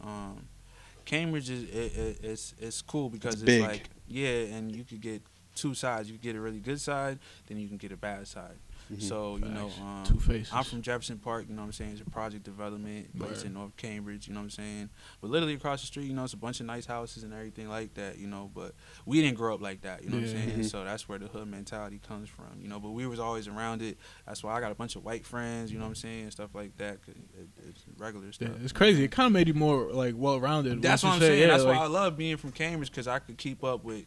Cambridge it's cool because it's big. like and you could get two sides. You could get a really good side, then you can get a bad side. Mhm. So you know, Two faces. I'm from Jefferson Park. You know what I'm saying? It's a project development, but it's Word. in North Cambridge. You know what I'm saying? But literally across the street, you know, it's a bunch of nice houses and everything like that. You know, but we didn't grow up like that. You know what I'm Yeah. saying? Mhm. So that's where the hood mentality comes from. You know, but we was always around it. That's why I got a bunch of white friends. You know what I'm saying? And stuff like that. 'Cause it's regular Yeah, stuff. it's crazy. It kind of made you more like well-rounded. That's what I'm once you say, saying. yeah, That's like, why I love being from Cambridge because I could keep up with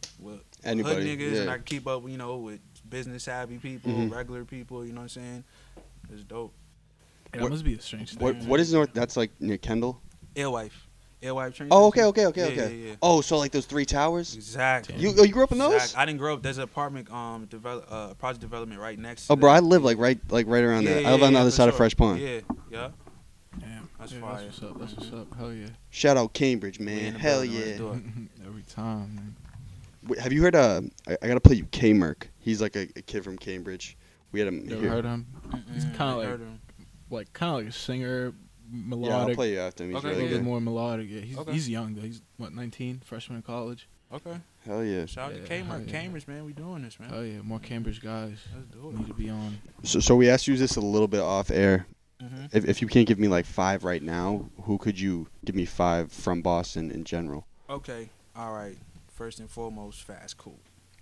Anybody, hood niggas yeah. and I could keep up, you know, with business savvy people, Mhm. regular people. You know what I'm saying? It's dope. Yeah, that must be a strange thing. What is North? That's like near Kendall. Alewife train. Oh, station. okay. Yeah. Oh, so like those 3 towers. Exactly. You grew up in those? Exactly. I didn't grow up. There's an apartment project development right next to Oh, bro, that. I live like right around there. I live on the other for side of sure. Fresh Pond. Yeah. Damn, That's yeah, fire. That's what's up. That's what's up. Hell yeah. Shout out Cambridge, We in man. the Hell building. Let's yeah. do it. Every time, man. Wait, have you heard? I gotta play you K-Merc. He's like a kid from Cambridge. We had him You ever here. heard him? He's Mm-mm, kinda I like- heard him. Kind of like a singer, Yeah, I'll melodic. play you after him. He's Okay, a really little good. bit more melodic. Yeah, Okay. he's young though. He's what 19, freshman in college. Okay. Hell yeah. Shout out Yeah, to Kmart, hell yeah. Cambridge, man. We doing this, man. Oh yeah, more Cambridge guys Let's do need to be on. So we asked you this a little bit off air. it. Mm-hmm. If you can't give me like 5 right now, who could you give me 5 from Boston in general? Okay. All right. First and foremost, Fasscoupe.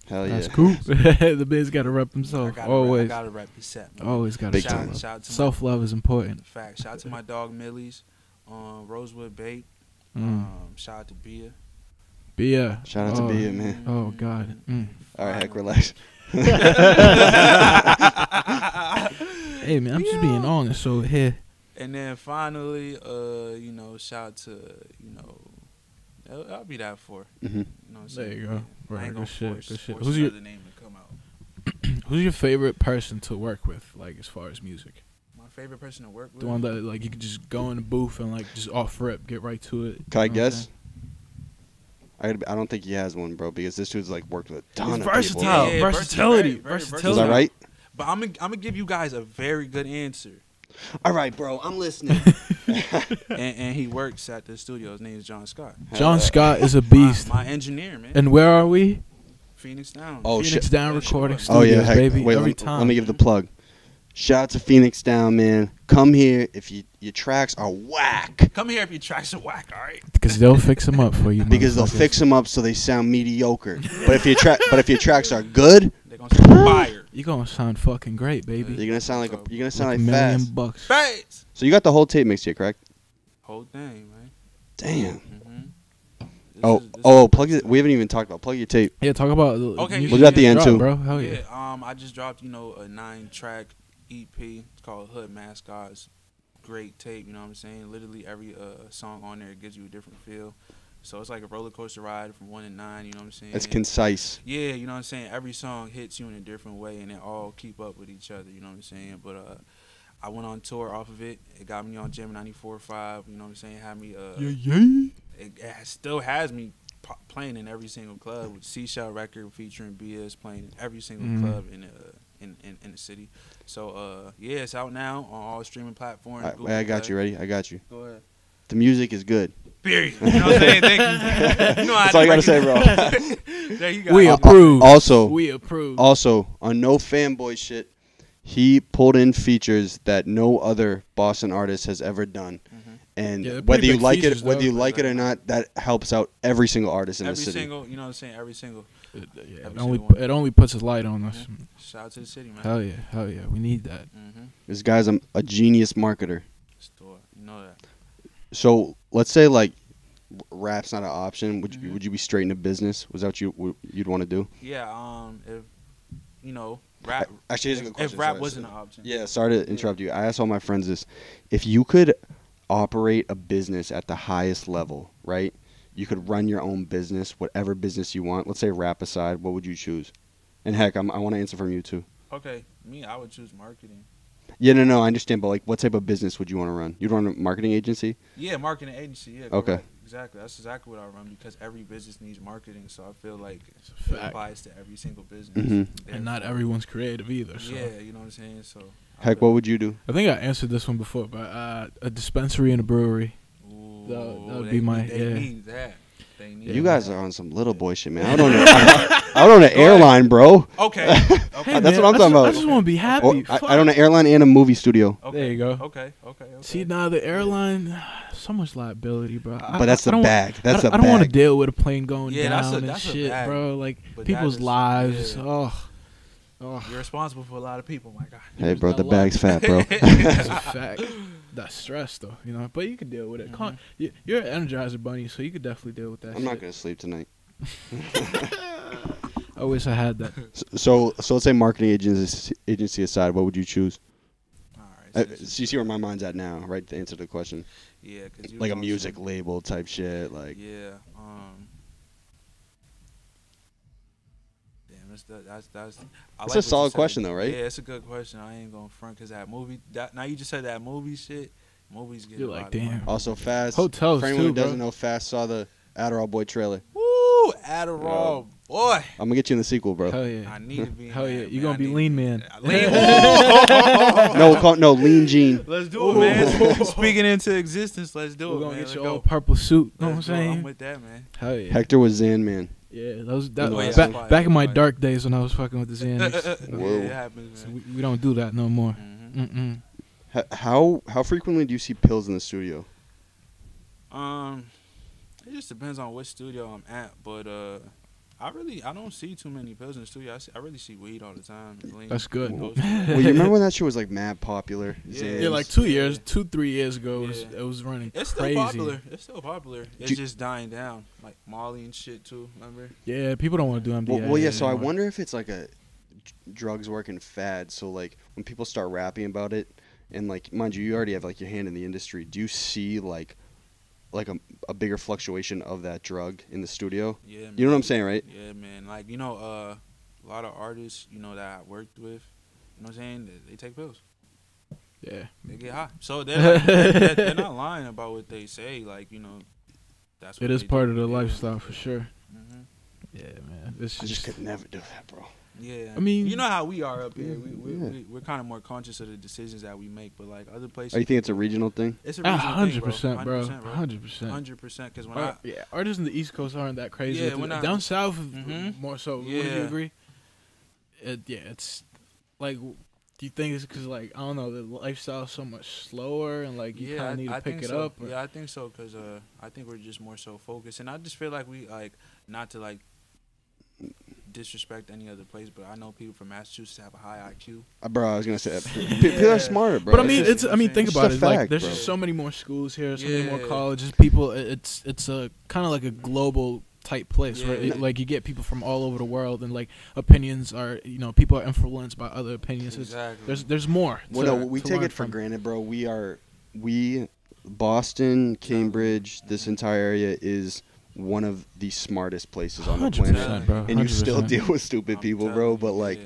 Hell yeah. That's cool. The biz got to rep I himself. gotta Always, I gotta represent. Man. always got to Big shout time. out. Shout out to Self love is important. Fact. Shout out to my dog Millie's, Rosewood Bait. Mm. Shout out to Bia. Bia. Shout out to Bia, man. Oh God. Mm. All right, heck, relax. Hey man, I'm just being honest. So here, And then finally, you know, shout out to, you know, I'll be that for. hmm You know what I'm saying? there you go. Yeah. I Right, ain't good gonna shit. force, Good shit. force Who's your another name to come out. Who's your favorite person to work with? Like as far as music, My favorite person to work with. the one that like you could just go in the booth and like just off rip, get right to it. Can I You know what I'm guess? saying? I don't think he has one, bro, because this dude's like worked with a ton He's of versatile. people. Yeah, versatility. very Was I right? But I'm gonna give you guys a very good answer. All right, bro, I'm listening. And he works at the studio. His name is John Scott. John Scott is a beast. My engineer, man. And where are we? Phoenix Down. Oh, Phoenix shit. Down Yeah, Recording sure. Studios, Oh yeah, heck, baby. wait, Every let time. me give the plug. Shout out to Phoenix Down, man. Come here if your tracks are whack, Come here if your tracks are whack, all right? Because they'll fix them up for you. because they'll motherfuckers. fix them up so they sound mediocre. But if your tracks are good, They're gonna sound fire. You're gonna sound fucking great, baby. you're gonna sound like Like $1 million Fass. bucks. Face. So you got the whole tape mixed here, correct? Whole thing, man. Damn. Mm-hmm. Plug it. We haven't even talked about plug your tape. Yeah, talk about. Okay, music we'll do that at the end, drop, too. bro. Hell yeah. I just dropped, you know, a 9-track EP. It's called Hood Mascots. Great tape, you know what I'm saying? Literally every song on there gives you a different feel. So it's like a roller coaster ride from 1 to 9, you know what I'm saying? It's concise. Yeah, you know what I'm saying? Every song hits you in a different way and they all keep up with each other, you know what I'm saying? But I went on tour off of it. It got me on Gym 94.5, you know what I'm saying? Had me it still has me playing in every single club with Seashell record featuring BS playing in every single club in the city. So yeah, it's out now on all streaming platforms. I got you. Ready? I got you. Go ahead. The music is good. Period. You know what I'm saying? Thank you. You know That's all you gotta say, bro. There you go. We approve. Also, We approve. on no fanboy shit, he pulled in features that no other Boston artist has ever done. And Yeah, they're whether pretty you big like features, it, whether though. you like it or not, that helps out every single artist in Every the city. single, you know what I'm saying? Every single. Yeah, Every single one. it only puts a light on us. Shout out to the city, man. Hell yeah. We need that. Mm-hmm. This guy's a genius marketer. Store. You know that. So let's say like rap's not an option, would Mm-hmm. would you be straight into business? Was that what you'd want to do? Yeah. If rap. Actually, here's a good question. If rap Sorry, wasn't an option. Yeah, sorry to interrupt you. I asked all my friends this: if you could operate a business at the highest level, right? You could run your own business, whatever business you want. Let's say rap aside, what would you choose? And heck, I want to answer from you too. Okay, I would choose marketing. Yeah, no, I understand, but like, what type of business would you want to run? You'd run a marketing agency? Yeah, marketing agency. Yeah. Okay. Correct. Exactly. That's exactly what I run because every business needs marketing. So I feel like a it fact. applies to every single business. Mhm. And not everyone's creative either. So. Yeah, you know what I'm saying. So. Heck, what would you do? I think I answered this one before, but a dispensary and a brewery. Ooh, That would be my They yeah. need that. They need You that. guys are on some little boy shit, man. I don't own an airline, bro. Okay. Hey, That's man, what I'm talking about. I just want to be happy. Or, I own an airline and a movie studio. Okay. There you go. Okay. See, now the airline, so much liability, bro. But that's the bag. That's the I don't want to bag. deal with a plane going Yeah, down that's and a shit, bag. bro. Like But people's that is- lives. yeah. Oh, You're responsible for a lot of people, my God. Hey, bro, the Not bag's fat, bro. that's a fact. That's stress, though, But you can deal with it. Mhm. You're an Energizer bunny, so you could definitely deal with that. I'm not shit. gonna sleep tonight. I wish I had that. So let's say marketing agency aside, what would you choose? All right. So you see where my mind's at now, right? To answer the question, Yeah, cause you like a was on music some- label type shit, like. Yeah. Damn, that's. It's a solid question, though, right? Yeah, it's a good question. I ain't gonna front because that movie. Now you just said that movie shit. Movies get. You're a like, lot of money. damn. Also, Fass. Hotels, For anyone too, who doesn't bro. know, Fass saw the Adderall Boy trailer. Woo, Adderall, boy. I'm gonna get you in the sequel, bro. Hell yeah. I need to be. in Hell yeah. that, You man. gonna be lean man. Lean. No, we'll call it, no, Lean Gene. Let's do it, man. Speaking into existence, let's do We're it, gonna man. get Let's your go. old purple suit. Know what I'm Let's go. I'm saying? with that, man. Hell yeah. Hector was Zan, man. Yeah, that Oh, yeah, back, that's back in my fine. dark days when I was fucking with the Xanax. Whoa. Yeah, it happens, So man. we don't do that no more. Mhm. How frequently do you see pills in the studio? It just depends on which studio I'm at, but I don't see too many pills in the studio. I really see weed all the time. Lean, That's good. those- Well, you remember when that shit was like mad popular? Yeah. Xans? Yeah, like 3 years ago, Yeah. it was running It's still crazy. popular. It's still popular. It's Do- just dying down, like Molly and shit too. Remember? Yeah, people don't want to do MDMA. Well, yeah. So I anymore. wonder if it's like a drugs working fad. So like when people start rapping about it, and like mind you, you already have like your hand in the industry. Do you see like a bigger fluctuation of that drug in the studio? Yeah. Man. You know what I'm saying, right? Yeah, man. Like a lot of artists, that I worked with, you know what I'm saying? They take pills. Yeah. They get high. So they're not lying about what they say. Like that's what It is they part do. of the Yeah. lifestyle for sure. Mhm. Yeah, man. It's I just could never do that, bro. Yeah, I mean- you know how we are up here. Yeah. We're kind of more conscious of the decisions that we make, but like other places, Oh, you think it's a regional thing? it's a regional thing, 100%, bro. 100%, 100%. 100%. Because when I Yeah, artists in the East Coast aren't that crazy. Yeah, when I- Down south, Mhm. more so. Would Yeah. you agree? It's like, do you think it's because like I don't know, the lifestyle's so much slower and like you kind of need to pick think it so. up? Or- Yeah, I think so because I think we're just more so focused, and I just feel like we like not to like disrespect any other place, but I know people from Massachusetts have a high IQ. Bro, I was gonna say that. People are smarter, bro. But I mean, It's just- think it's about just it. a Like, fact, there's bro. just so many more schools here, so many more Yeah. colleges. People, it's a kind of like a global type place where Yeah. like you get people from all over the world, and like opinions are, people are influenced by other opinions. Exactly. There's more. Well, to- no, we to take learn it for from. granted, bro. Boston, Cambridge, this entire area is one of the smartest places on the 100%, planet. bro. And you still 100%. deal with stupid I'm people, telling bro. you, But like, yeah.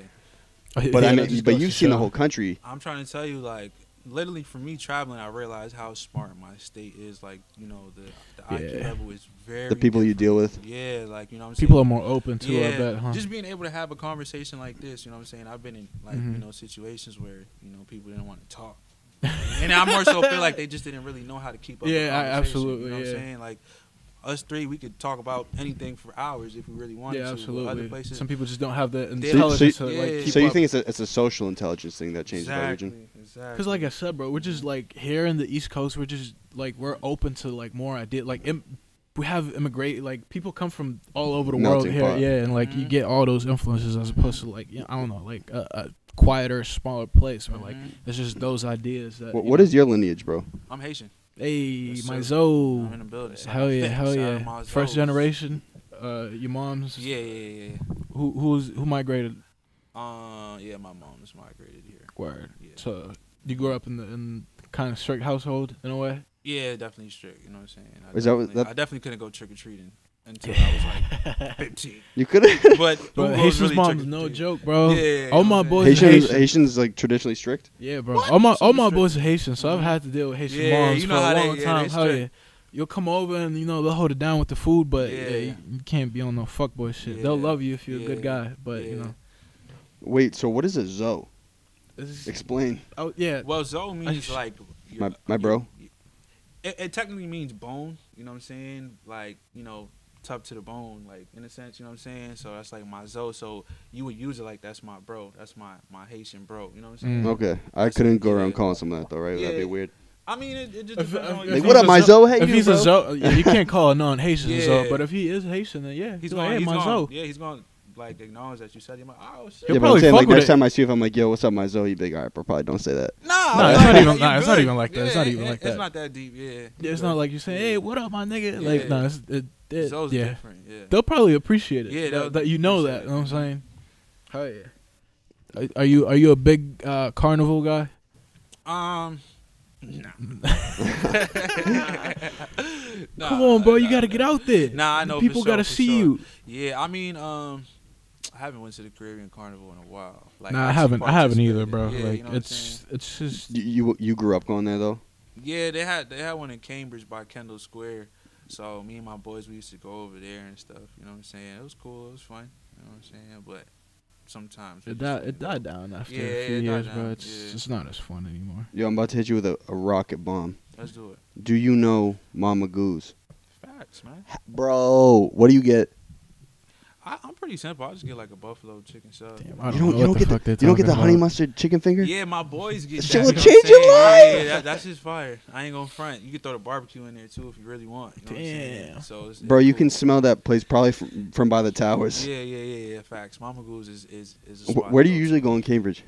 but Yeah, I that mean, just but goes you've to seen the show. whole country. I'm trying to tell you, like, literally for me traveling, I realized how smart my state is. Like, the IQ Yeah. level is very. The people you deal with. Yeah, like what I'm saying. People are more open to yeah, I bet, huh? just being able to have a conversation like this. You know what I'm saying? I've been in like Mhm. situations where people didn't want to talk, and I more so feel like they just didn't really know how to keep up. Yeah, the conversation, absolutely, You know what I'm yeah. saying? Like us three, we could talk about anything for hours if we really wanted Yeah, to. But absolutely. Other places, Some people just don't have the So- intelligence to yeah. like keep So you up. think it's a social intelligence thing that changes by exactly, region? exactly. Because like I said, bro, we're just like here in the East Coast, we're just like we're open to like more ideas. Like we have like people come from all over the world Melting here, pot. yeah, and like you Mhm. get all those influences as opposed to like I don't know, like a quieter, smaller place where like Mhm. it's just those ideas that. What is your lineage, bro? I'm Haitian. Hey, Yes, my sir. Zoe. I'm in the building. So Hell yeah, hell shout out yeah. my First Zoes. generation. Your mom's. Yeah. Who migrated? Yeah, my mom is migrated here. Word. Yeah. So you grew up in kind of strict household in a way. Yeah, definitely strict. You know what I'm saying? I definitely couldn't go trick or treating until I was like 15. You couldn't. But Haitian's really mom's no trick-or-treating? joke, bro. Yeah, All you know my what I'm boys saying? are Haitians, Haitian. Haitians like traditionally strict. Yeah, bro. What? All my Super boys strict. are Haitian, so I've had to deal with Haitian Yeah, moms you for know a how they- long yeah, time. they Hell yeah. strict. You'll come over and they'll hold it down with the food, but Yeah. you can't be on no fuckboy shit. They'll Yeah. love you if you're a Yeah. good guy, but you Yeah. know. Wait, so what is a Zoe? It's, Explain. oh yeah. Well, Zoe means like My bro. It technically means bone. You know what I'm saying? Like, you know, tough to the bone, like in a sense. You know what I'm saying? So that's like my Zoe. So you would use it like that's my bro. That's my Haitian bro. You know what I'm saying? Okay, I That's couldn't it, go around yeah. calling someone that though, right? That'd be Yeah. weird. I mean, it just If- depends on if- your Like, if what up, he's my a Zoe? Hey, If you he's bro? a Zoe, yeah, you can't call a non-Haitian a Zoe. Yeah. But if he is Haitian, then yeah, He's like, going. hey, my Zoe. Yeah, he's going to like acknowledge that you said. You're like, oh shit. He'll Yeah, but I'm probably saying fuck like with next it. time I see you, if I'm like, yo, what's up, my Zoe? You'd be like, all right, bro, probably don't say that. Nah, Nah, it's not even- nah, it's not even like that. It's not even like It's that. not that deep. Yeah. Yeah, it's not like you saying, hey, what up, my nigga? Yeah. Like, no, it's Zoe's yeah. different. Yeah. They'll probably appreciate it. Yeah, they'll that you know appreciate that. it. You know what I'm saying? Hell yeah. Are you a big carnival guy? Nah. Come on, bro. You got to get out there. Nah, I know. People for sure, got to for see sure. you. Yeah, I mean, I haven't went to the Caribbean Carnival in a while. Like, Nah, I actually haven't either, participated. bro. Yeah, Like you know what I'm saying? it's just You grew up going there though. Yeah, they had one in Cambridge by Kendall Square. So me and my boys, we used to go over there and stuff. You know what I'm saying? It was cool. It was fun. You know what I'm saying? But sometimes it died down after Yeah, a few it died years, down, bro. It's yeah. just not as fun anymore. Yo, I'm about to hit you with a rocket bomb. Let's do it. Do you know Mama Goose? Facts, man. Bro, what do you get? I'm pretty simple. I just get like a buffalo chicken sub. Damn, I You don't know what the fuck they're you don't get the talking honey about. mustard chicken finger? Yeah, my boys get That that. shit will you know change what I'm your saying? life. Yeah, that's just fire. I ain't gonna front. You can throw the barbecue in there too if you really want. You know what I'm saying? Damn. So it's Bro, you cool. can smell that place probably from by the towers. Yeah. Facts. Mama Goose is a spot. Where to do you go usually to. go in Cambridge?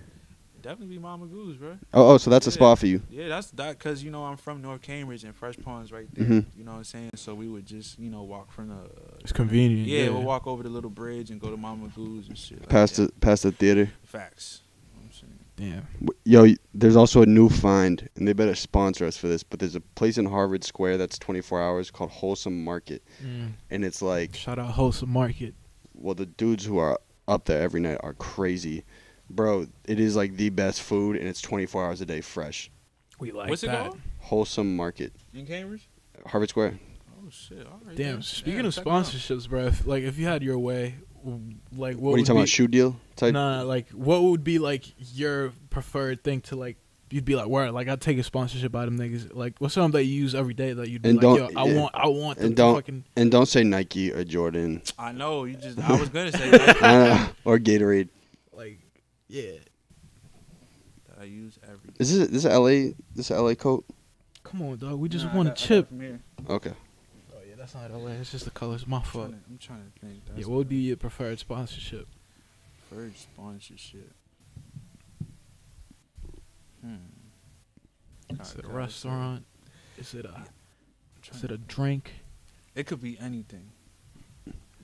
Definitely be Mama Goose, bro. Oh, so that's a Yeah. spot for you. Yeah, that's that because you know I'm from North Cambridge and Fresh Ponds right there. Mhm. You know what I'm saying? So we would just walk from the. It's convenient. Yeah, we'll walk over the little bridge and go to Mama Goose and shit. Like Past that. the theater. Facts. You know what I'm saying? Damn. Yo, there's also a new find, and they better sponsor us for this. But there's a place in Harvard Square that's 24 hours called Wholesome Market, and it's like, Shout out Wholesome Market. well, the dudes who are up there every night are crazy, bro. It is like the best food, and it's 24 hours a day fresh. We like What's it that. called? Wholesome Market, In Cambridge? Harvard Square. Oh shit! All right. Damn. then. Speaking Yeah, of check it out. sponsorships, bro. If you had your way, like What are you talking about? Shoe deal type? Nah, like what would be like your preferred thing to like? You'd be like, word, like I'd take a sponsorship out of them niggas. Like, what's something that you use every day that you'd be And like, yo, don't- I yeah. want them And to don't fucking. and don't say Nike or Jordan I know you just. I was gonna say that. or Gatorade. Like, yeah. I use every. Is this a LA coat? Come on, dog. We just Nah, want I a got it chip. from here. Okay. Oh yeah, that's not LA. It's just the colors. My fault. I'm trying to think. Yeah, what would be your preferred sponsorship? first sponsorship? Is it a God, restaurant? Is it a to- drink? It could be anything.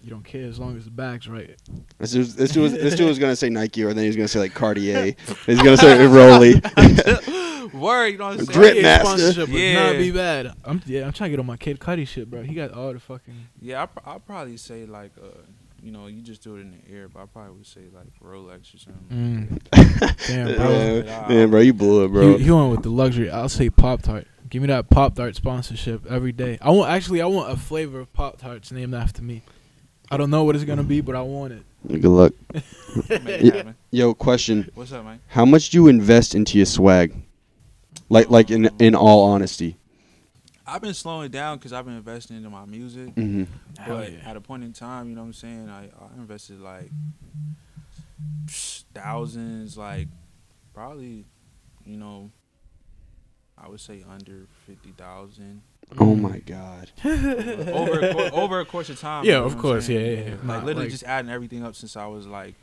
You don't care as long as the bag's right. This dude was gonna say Nike, or then he was gonna say like Cartier. He's gonna say Rolly. Word, you know what I'm saying? Grip Yeah, master. sponsorship would Yeah. not be bad. I'm trying to get on my Kid Cudi shit, bro. He got all the fucking. Yeah, I'll probably say like, you just do it in the air, but I probably would say like Rolex or something. Damn, bro. Man, bro, you blew it, bro. He went with the luxury. I'll say Pop Tart. Give me that Pop Tart sponsorship every day. I want a flavor of Pop Tarts named after me. I don't know what it's gonna be, but I want it. Good luck. Make it happen. Yo, question: What's up, man? how much do you invest into your swag? Like in all honesty. I've been slowing down because I've been investing into my music. Mm-hmm. Hell But yeah. at a point in time, you know what I'm saying, I invested like thousands, like probably, I would say under 50,000 Oh my God. over a course of time. Yeah, you know of what I'm course, saying? yeah. Like Not literally like- just adding everything up since I was like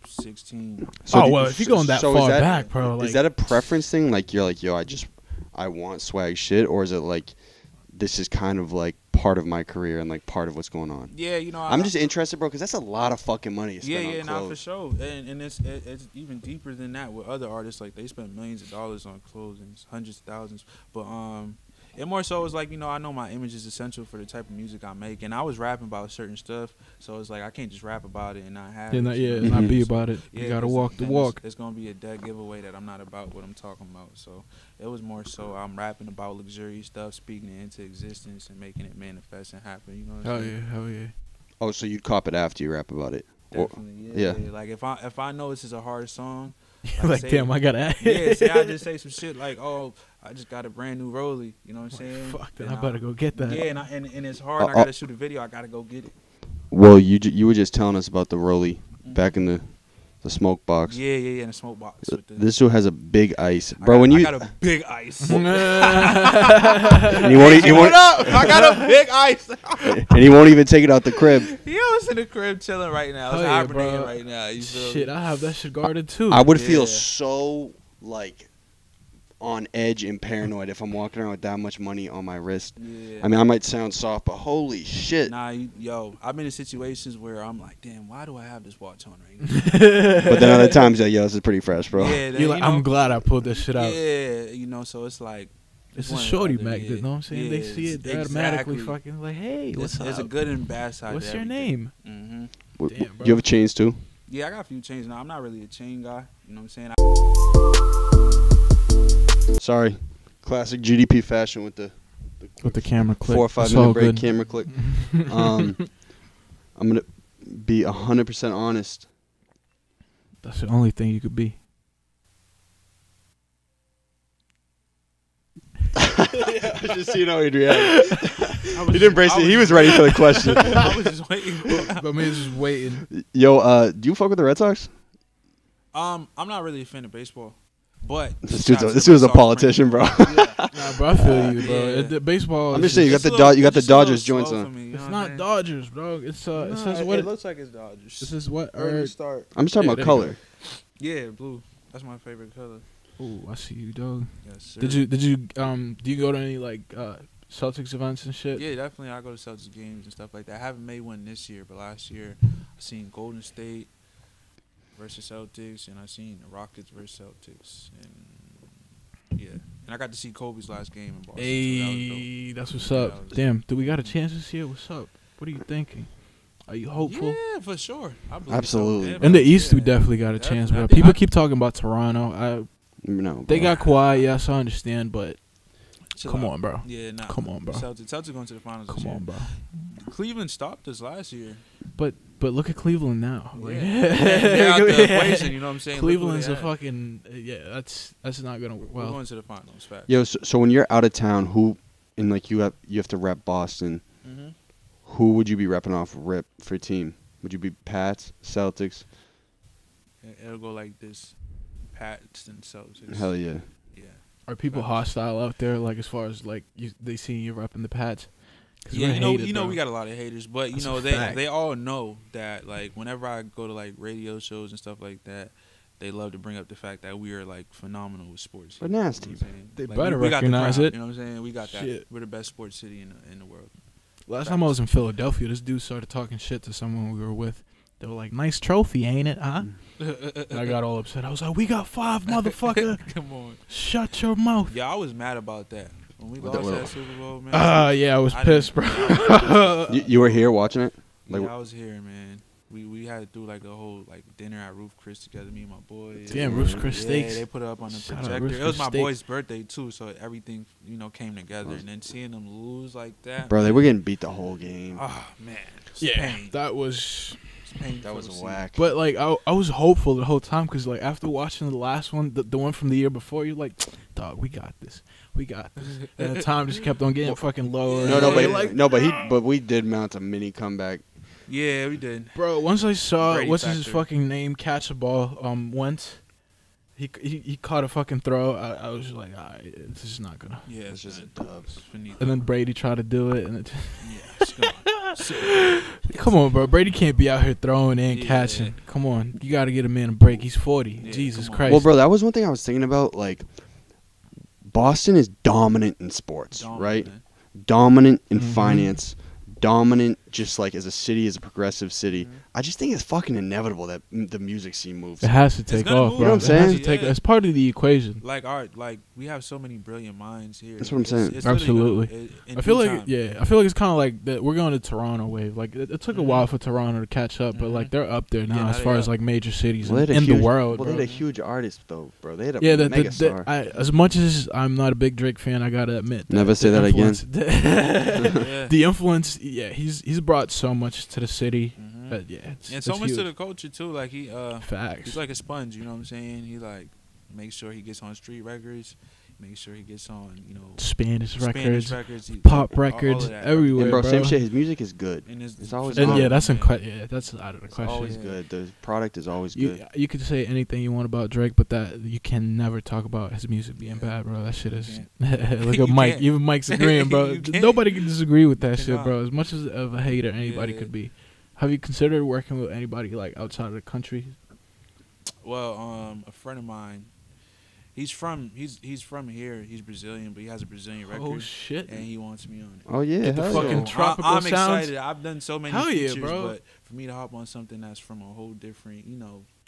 16. So If you're going that so is far that- back, bro, like is that a preference thing? Like you're like, yo, I just I want swag shit, or is it like this is kind of like part of my career and like part of what's going on? Yeah, you know, I'm just interested, bro, because that's a lot of fucking money to spend on clothes. Not for sure, and it's even deeper than that with other artists. Like they spend millions of dollars on clothes and hundreds of thousands, but it more so is like, you know, I know my image is essential for the type of music I make, and I was rapping about certain stuff, so it's like I can't just rap about it and not have it. Not be about it. You gotta walk the walk. It's gonna be a dead giveaway that I'm not about what I'm talking about. So it was more so I'm rapping about luxurious stuff, speaking it into existence and making it manifest and happen. You know what I'm saying? Hell yeah. Oh, so you'd cop it after you rap about it? Definitely, yeah. Like if I know this is a hard song, like say, damn, I gotta. Say I just say some shit like, oh, I just got a brand new Rollie. You know what I'm saying? Fuck, then I better go get that. Yeah, and it's hard. I gotta shoot a video. I gotta go get it. Well, you were just telling us about the Rollie back in the smoke box. Yeah, in the smoke box. This dude has a big ice, bro. I got a big ice. and I got a big ice. And he won't even take it out the crib. He was in the crib chilling right now. It's hibernating right now. You feel shit, I have that shit guarded too. I would feel so like on edge and paranoid if I'm walking around with that much money on my wrist. Yeah. I mean, I might sound soft, but holy shit. Nah, I've been in situations where I'm like, damn, why do I have this watch on right now? But then other times, you're like, yo, this is pretty fresh, bro. Yeah, you're like, I'm glad I pulled this shit out. Yeah, you know, so it's like. It's a shorty magnet, you know what I'm saying? They see it, they automatically fucking like, hey, what's up? There's a good and bad side. What's your name? Mm-hmm. Damn, bro. You have chains too? Yeah, I got a few chains now. I'm not really a chain guy. You know what I'm saying? Sorry. Classic GDP fashion with the camera click. 4 or 5 minute break, camera click. I'm going to be 100% honest. That's the only thing you could be. Just so you know, Adrian. He didn't brace it. He was ready for the question. I was just waiting. But me just waiting. Yo, do you fuck with the Red Sox? I'm not really a fan of baseball, but this dude's a politician, bro. Nah, bro, I feel you, bro. Yeah. The baseball. I'm just saying, you got the Dodgers joints on. It's not Dodgers, bro. It says what it looks like. It's Dodgers. This is what. I'm just talking about color. Yeah, blue. That's my favorite color. Ooh, I see you, dog. Yes, sir. Do you go to any like Celtics events and shit? Yeah, definitely. I go to Celtics games and stuff like that. I haven't made one this year, but last year I seen Golden State versus Celtics, and I seen the Rockets versus Celtics, and yeah, and I got to see Kobe's last game in Boston. Hey, that's what's up. Damn, do we got a chance this year? What's up? What are you thinking? Are you hopeful? Yeah, for sure. I believe absolutely. So. In the East, we definitely got a chance, bro. People keep talking about Toronto. No, they got Kawhi. Yes, I understand, but come on, bro. Yeah, nah. Come on, bro. Celtics going to the finals. Come on, bro. Cleveland stopped us last year. But look at Cleveland now. Like, they're out the equation. You know what I'm saying? Cleveland's a fucking that's not gonna work well. We're going to the finals. Fact. Yo, so when you're out of town, who and like you have to rep Boston. Mm-hmm. Who would you be repping off rip for team? Would you be Pats, Celtics? It'll go like this. Pats and Celtics. Hell yeah. Yeah. Are people hostile out there, like as far as like they see you repping the Pats? Yeah, you know we got a lot of haters, but you know they all know that like whenever I go to like radio shows and stuff like that, they love to bring up the fact that we are like phenomenal with sports. We're nasty. You know they like, better recognize it. You know what I'm saying? We got that. Shit. We're the best sports city in the world. Last time I was in Philadelphia, this dude started talking shit to someone we were with. They were like, "Nice trophy, ain't it, huh?" And I got all upset. I was like, "We got 5, motherfucker." Come on. Shut your mouth. Yeah, I was mad about that. When we lost that Super Bowl, man. Yeah, I was pissed, bro. You were here watching it? Like, yeah, I was here, man. We had to do like a whole like dinner at Roof Chris together, me and my boys. Damn, Roof Chris steaks. Yeah, they put it up on the projector. It was my boy's birthday too, so everything came together. And then seeing them lose like that, bro, they were getting beat the whole game. Oh man, pain. That was whack. But like I was hopeful the whole time because like after watching the last one, the one from the year before, you're like, dog, we got this. And the time just kept on getting fucking lower. But we did mount a mini comeback. Yeah, we did. Bro, once I saw his fucking name catch a ball, Wentz, he caught a fucking throw. I was just like, all right, this is not gonna. Yeah, it's just a dub. And then Brady tried to do it, and it. Yeah, come on, bro. Brady can't be out here throwing and catching. Come on, you got to get a man a break. He's 40. Jesus Christ. Well, bro, that was one thing I was thinking about. Like, Boston is dominant in sports, right? Man. Dominant in finance, dominant just like as a city, as a progressive city. I just think it's fucking inevitable that the music scene moves. It has to take off, move. bro. You know what I'm It has saying? to take. It's part of the equation. Like we have so many brilliant minds here. That's what I'm saying. It's Absolutely. in I feel due like time. I feel like it's kind of like that. We're going to Toronto wave. Like it took a while for Toronto to catch up, but like they're up there now Yeah, as far as like major cities Well, in the world. Well, bro. they had a huge artist though, bro. They had a Yeah, star. as much as I'm not a big Drake fan, I gotta admit. Never say that again. Yeah. The influence, he's brought so much to the city. Yeah, And so much to the culture too. Like facts. he's like a sponge. You know what I'm saying? He like makes sure he gets on street records. Makes sure he gets on Spanish records, he- pop all records of that, everywhere, And bro, bro. same shit. His music is good. And It's always And good. yeah, that's man. that's out of the question. always good. The product is always good. You could say anything you want about Drake, but that you can never talk about his music being bad, bro. That shit is look You at Mike. can't. Even Mike's agreeing, bro. You can't. Nobody can disagree with that You shit, cannot. bro. As much as of a hater anybody could be. Have you considered working with anybody like outside of the country? Well, a friend of mine, he's from here. He's Brazilian, but he has a Brazilian record. Oh shit! And he wants me on it. Oh yeah, Get the hell fucking yeah. tropical I'm sounds. excited. I've done so many Hell yeah, features, bro. but for me to hop on something that's from a whole different,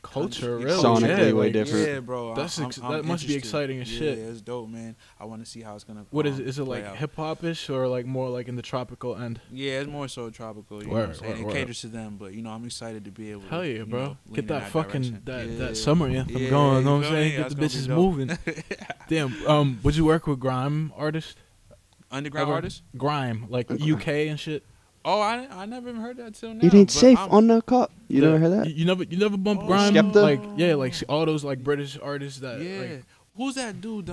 Culture, country- really. Sonically yeah, way like, different. Yeah, bro. That's I'm that must be interested. exciting as shit. Yeah, it's dope, man. I want to see how it's gonna. What is it? Is it play like out. hip hop ish or like more like in the tropical end? Yeah, it's more so tropical. You know Word, what I'm saying? word, It caters to them, but I'm excited to be able. Hell to, yeah, bro! lean Get in that fucking direction. that summer anthem Yeah, going. You know you what I'm feel saying? me? Get the That's bitches gonna be moving. Damn. Would you work with grime artists? Underground Ever? artists? Grime, like UK and shit. Oh, I never even heard that till now. It ain't but safe I'm- on the cup. You never heard that? You never bump Oh. grime. Skepta? Like all those like British artists that. Yeah. Like, Who's that dude?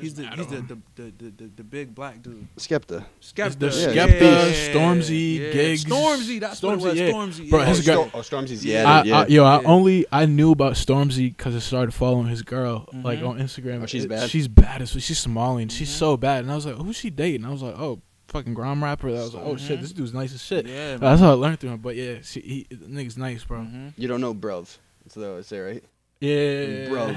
He's the big black dude. Skepta. Skepta. the Yeah, Skepta, Stormzy, Gigs. Stormzy. That's what it was. yeah. Stormzy. Bro, yeah. his girl- Stormzy's I knew about Stormzy because I started following his girl like on Instagram. Oh, she's bad? She's bad as she's Somalian. She's so bad, and I was like, who's she dating? I was like, oh, fucking grime rapper. I was like, oh shit, this dude's nice as shit. Yeah, That's how I learned through him. But yeah, the nigga's nice, bro. Mm-hmm. You don't know bruv. That's what I would say, right? Yeah, Bro.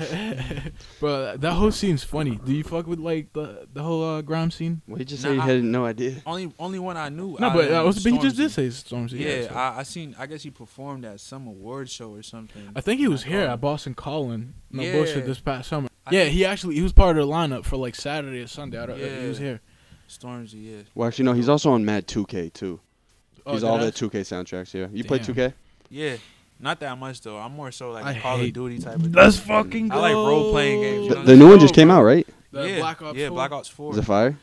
bro, that whole scene's funny. Do you fuck with like the whole grime scene? Well, he just Nah, said he had no idea. Only one I knew. No, but he just Stormzy. did say Stormzy. Yeah, so. I seen. I guess he performed at some award show or something. I think he was Like, here at Boston Calling. No Yeah. bullshit this past summer. I Yeah, think- he was part of the lineup for like Saturday or Sunday. He was Yeah. here. Stormzy. Yeah. Well, actually, no. He's also on Mad 2K too. He's all the that. 2K soundtracks. Yeah, you play Damn. 2K? Yeah. Not that much though. I'm more so like I a Call of hate- Duty type of. Let's dude. fucking go. I like role-playing games, you know? The new one just came out, right? The Yeah. Black Ops 4? Black Ops 4. Is it fire?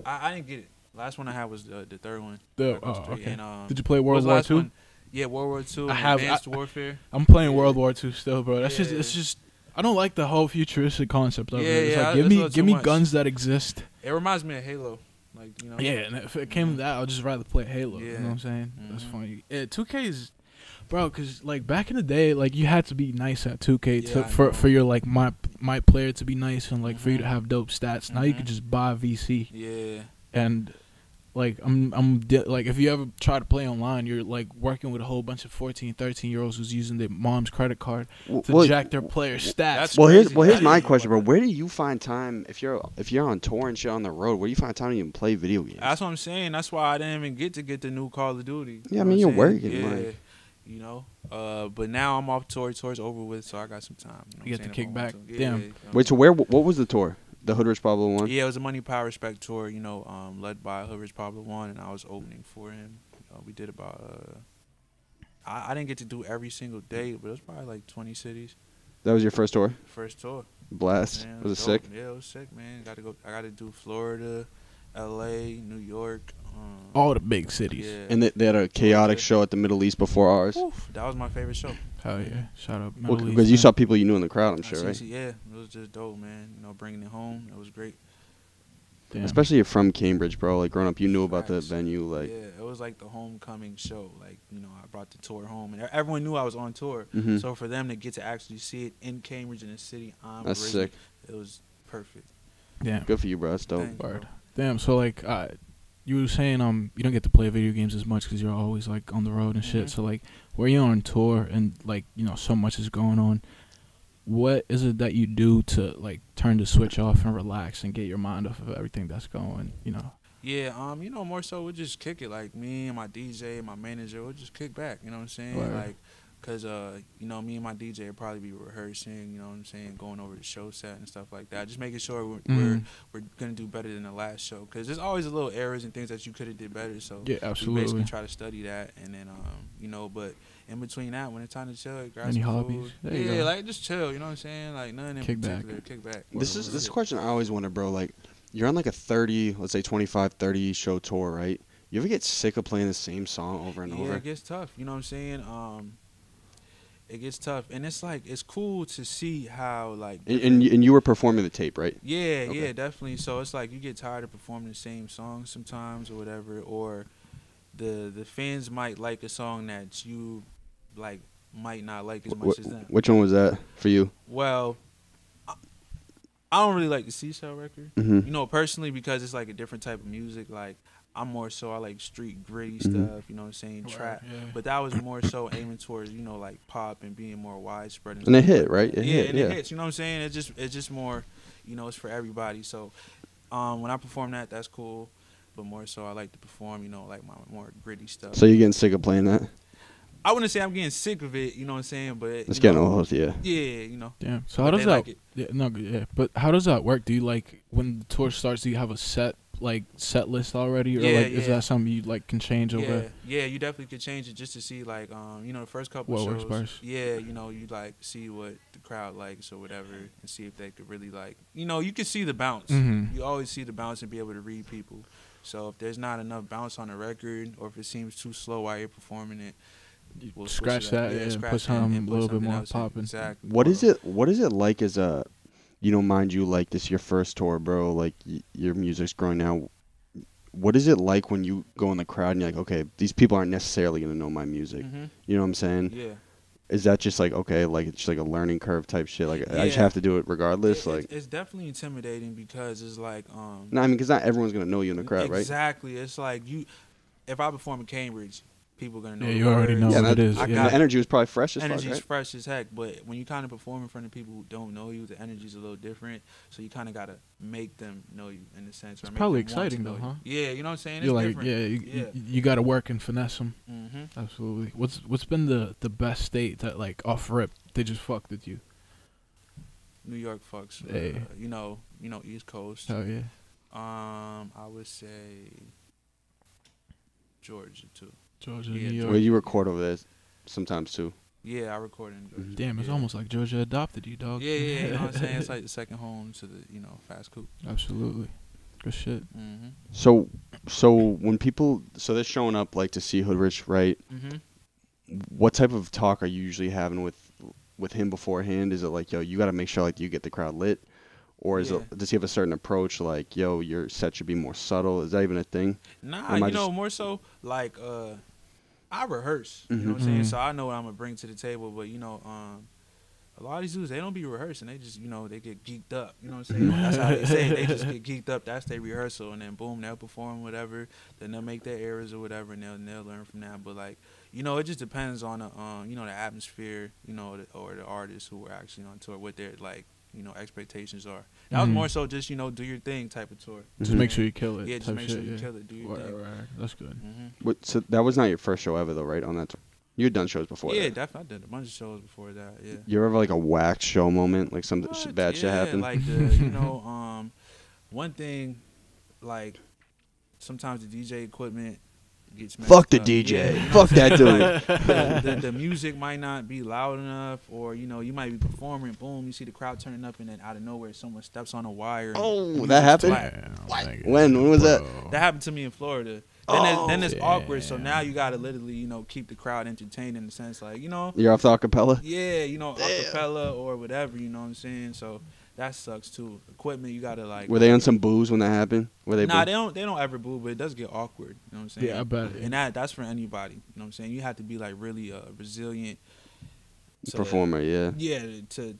I didn't get it. Last one I had was the third one. The- Black Ops oh, 3. okay. And, Did you play what was World the War last II? one? Yeah, World War II. I have- Advanced Warfare. I'm playing Yeah. World War II still, bro. That's Yeah. it's just. I don't like the whole futuristic concept of Yeah, it. It's yeah, like that's a little give too me much. guns that exist. It reminds me of Halo. Like Yeah, and if it came to that, I'd just rather play Halo. You Yeah. know what I'm saying? That's Mhm. funny. Yeah, 2K is, bro, because like back in the day, like you had to be nice at 2K Yeah, I know. for your like my player to be nice and like for you to Mhm. have dope stats. Now you Mhm. could just buy VC Yeah. and like like if you ever try to play online, you're like working with a whole bunch of 14, 13-year-olds who's using their mom's credit card to Well, jack their player stats. That's here's crazy. my I didn't question, know bro. about Where do you find time if you're on tour and shit on the road? Where do you find time to even play video games? That's what I'm saying. That's why I didn't even get the new Call of Duty. Yeah, I You know mean, what you're I'm working, saying? Yeah. like- You know, but now I'm off tour. Tour's over with, so I got some time. You, know You what get I'm to saying, kick if I want back. to. Damn. you know. Wait, so what was the tour? The Hood Rich Pablo one? Yeah, it was a Money, Power, Respect tour. You know, led by Hood Rich Pablo One, and I was opening for him. We did about. I didn't get to do every single day, but it was probably like 20 cities. That was your first tour? First tour. Blast. Man, Was it dope. sick? Yeah, it was sick, man. Got to go. I got to do Florida, L.A., New York. All the big cities. Yeah. And they had a chaotic Yeah. show at the Middle East before ours. Oof, that was my favorite show. Hell yeah! Shout out. Well, Middle because East, you man. saw people you knew in the crowd, I'm sure, right? Yeah, it was just dope, man. You know, bringing it home, it was great. Damn. Especially if from Cambridge, bro. Like growing up, you knew about the Facts. venue. Like, Yeah, it was like the homecoming show. Like, you know, I brought the tour home, and everyone knew I was on tour. Mhm. So for them to get to actually see it in Cambridge in the city, That's sick. It was perfect. Damn. good for you, bro. That's dope. Thank you, Word. bro. Damn. So like, you were saying you don't get to play video games as much because you're always like on the road and shit. Mhm. So like, where you're on tour and like so much is going on. what is it that you do to like turn the switch off and relax and get your mind off of everything that's going, you know? Yeah, you know, more so we just kick it. Like me and my DJ, my manager, we'll just kick back. You know what I'm saying? Right. Like, cause you know, me and my DJ will probably be rehearsing. You know what I'm saying? Going over the show set and stuff like that. Just making sure we're gonna do better than the last show. Cause there's always a little errors and things that you could have did better. So Yeah, we absolutely. basically try to study that, and then you know, but in between that, when it's time to chill, grab Any some hobbies? food. There you Yeah, go. like just chill. You know what I'm saying? Like nothing in Kick back. particular. Kick back. This is a question I always wonder, bro. Like, you're on like a 30, let's say 25, 30 show tour, right? You ever get sick of playing the same song over and Yeah, over? it gets tough. You know what I'm saying? It gets tough, and it's like it's cool to see how like. And you were performing the tape, right? Yeah, Okay. yeah, definitely. So it's like you get tired of performing the same song sometimes or whatever, or the fans might like a song that you like might not like as much as them. Which one was that for you? Well, I don't really like the Seashell record. Mm-hmm. You know, personally, because it's like a different type of music. Like I'm more so I like street gritty Mhm. stuff. You know what I'm saying? Trap. Yeah. But that was more so aiming towards, you know, like pop and being more widespread. And it stuff hit, like right? that. It yeah, hit, and yeah. it hits. You know what I'm saying? It's just more, you know, it's for everybody. So when I perform that, that's cool. But more so, I like to perform, you know, like my more gritty stuff. So you're getting sick of playing that? I wouldn't say I'm getting sick of it. You know what I'm saying? But It's you getting know, old, yeah. Yeah, you know. Damn. So But how does they that? like it. Yeah, no, yeah. But how does that work? Do you like when the tour starts? Do you have a set list already, or Yeah, like is yeah. that something you like can change over? Yeah, you definitely could change it just to see like you know, the first couple What shows. works best? Yeah, you know, you like see what the crowd likes or whatever, and see if they could really like. You know, you can see the bounce. Mhm. You always see the bounce and be able to read people. So if there's not enough bounce on the record, or if it seems too slow while you're performing it, we'll switch Scratch it up. that, yeah, and scratch put it something and a put little bit something more else in. popping. Exactly. What is it like as a, you know, mind you, like this your first tour, bro, like your music's growing now. What is it like when you go in the crowd and you're like, okay, these people aren't necessarily going to know my music? Mhm. You know what I'm saying? Yeah. Is that just like, okay, like it's just like a learning curve type shit? Like I just Yeah. have to do it regardless? It's definitely intimidating because it's like no, I mean, because not everyone's going to know you in the crowd, right? Exactly. It's like if I perform in Cambridge, people are gonna know. Yeah, the you already words. know Yeah, what it is. I and got the energy was probably fresh as fuck, Energy's right? fresh as heck, but when you kind of perform in front of people who don't know you, the energy's a little different. So you kind of gotta make them know you in a sense. Or It's make probably them want to exciting know though, huh? you. Yeah, you know what I'm saying. You're It's like, different. yeah, you got to work and finesse them. Mm-hmm. Absolutely. What's been the best state that like off rip they just fucked with you? New York fucks. Hey. You know, East Coast. Oh yeah. I would say Georgia too. Georgia, Yeah, New York. Well, you record over there sometimes too. Yeah, I recorded in Georgia. Damn, it's yeah. almost like Georgia adopted you, dog. Yeah, you know what I'm saying? It's like the second home to the, Fasscoupe. Absolutely. Good shit. Mm-hmm. So when people, so they're showing up like to see Hood Rich, right? Mm-hmm. What type of talk are you usually having with him beforehand? Is it like, yo, you got to make sure like you get the crowd lit, or is Yeah. it, does he have a certain approach like, yo, your set should be more subtle? Is that even a thing? Nah, Or am I you know, just- more so like I rehearse. You know Mhm. what I'm saying? Mhm. So I know what I'm gonna bring to the table, but a lot of these dudes, they don't be rehearsing. They just, they get geeked up. You know what I'm saying? That's how they say it. They just get geeked up. That's their rehearsal, and then boom, they'll perform whatever. Then they'll make their errors or whatever, and they'll learn from that. But like, it just depends on the the atmosphere, or the artists who are actually on tour, what their like, expectations are. That was Mhm. more so just do your thing type of tour. Just Mhm. make sure you kill it. Yeah, just type make shit, sure you yeah. kill it. Do your Right, thing. right. That's good. Mm-hmm. But so that was not your first show ever though, right? On that tour, you had done shows before. Yeah, that. definitely. I did a bunch of shows before that. Yeah. You ever like a whacked show moment, like some What? bad shit Yeah, happened? like one thing, like sometimes the DJ equipment gets messed Fuck the up. DJ. Yeah, you know Fuck what I'm that saying? dude. Like, the music might not be loud enough, or you might be performing, boom, you see the crowd turning up, and then out of nowhere someone steps on a wire. and Oh, music that happened? flat. What? When was that? That happened to me in Florida. Then it's awkward, so now you gotta literally keep the crowd entertained in the sense like You're off the acapella. yeah, acapella or whatever, you know what I'm saying? So that sucks too. Equipment, you gotta like. Were they on some booze when that happened? Were they? Nah, boo- they don't ever boo, but it does get awkward. You know what I'm saying? Yeah, I bet. And that's for anybody. You know what I'm saying? You have to be like really resilient. Performer, yeah. Yeah, to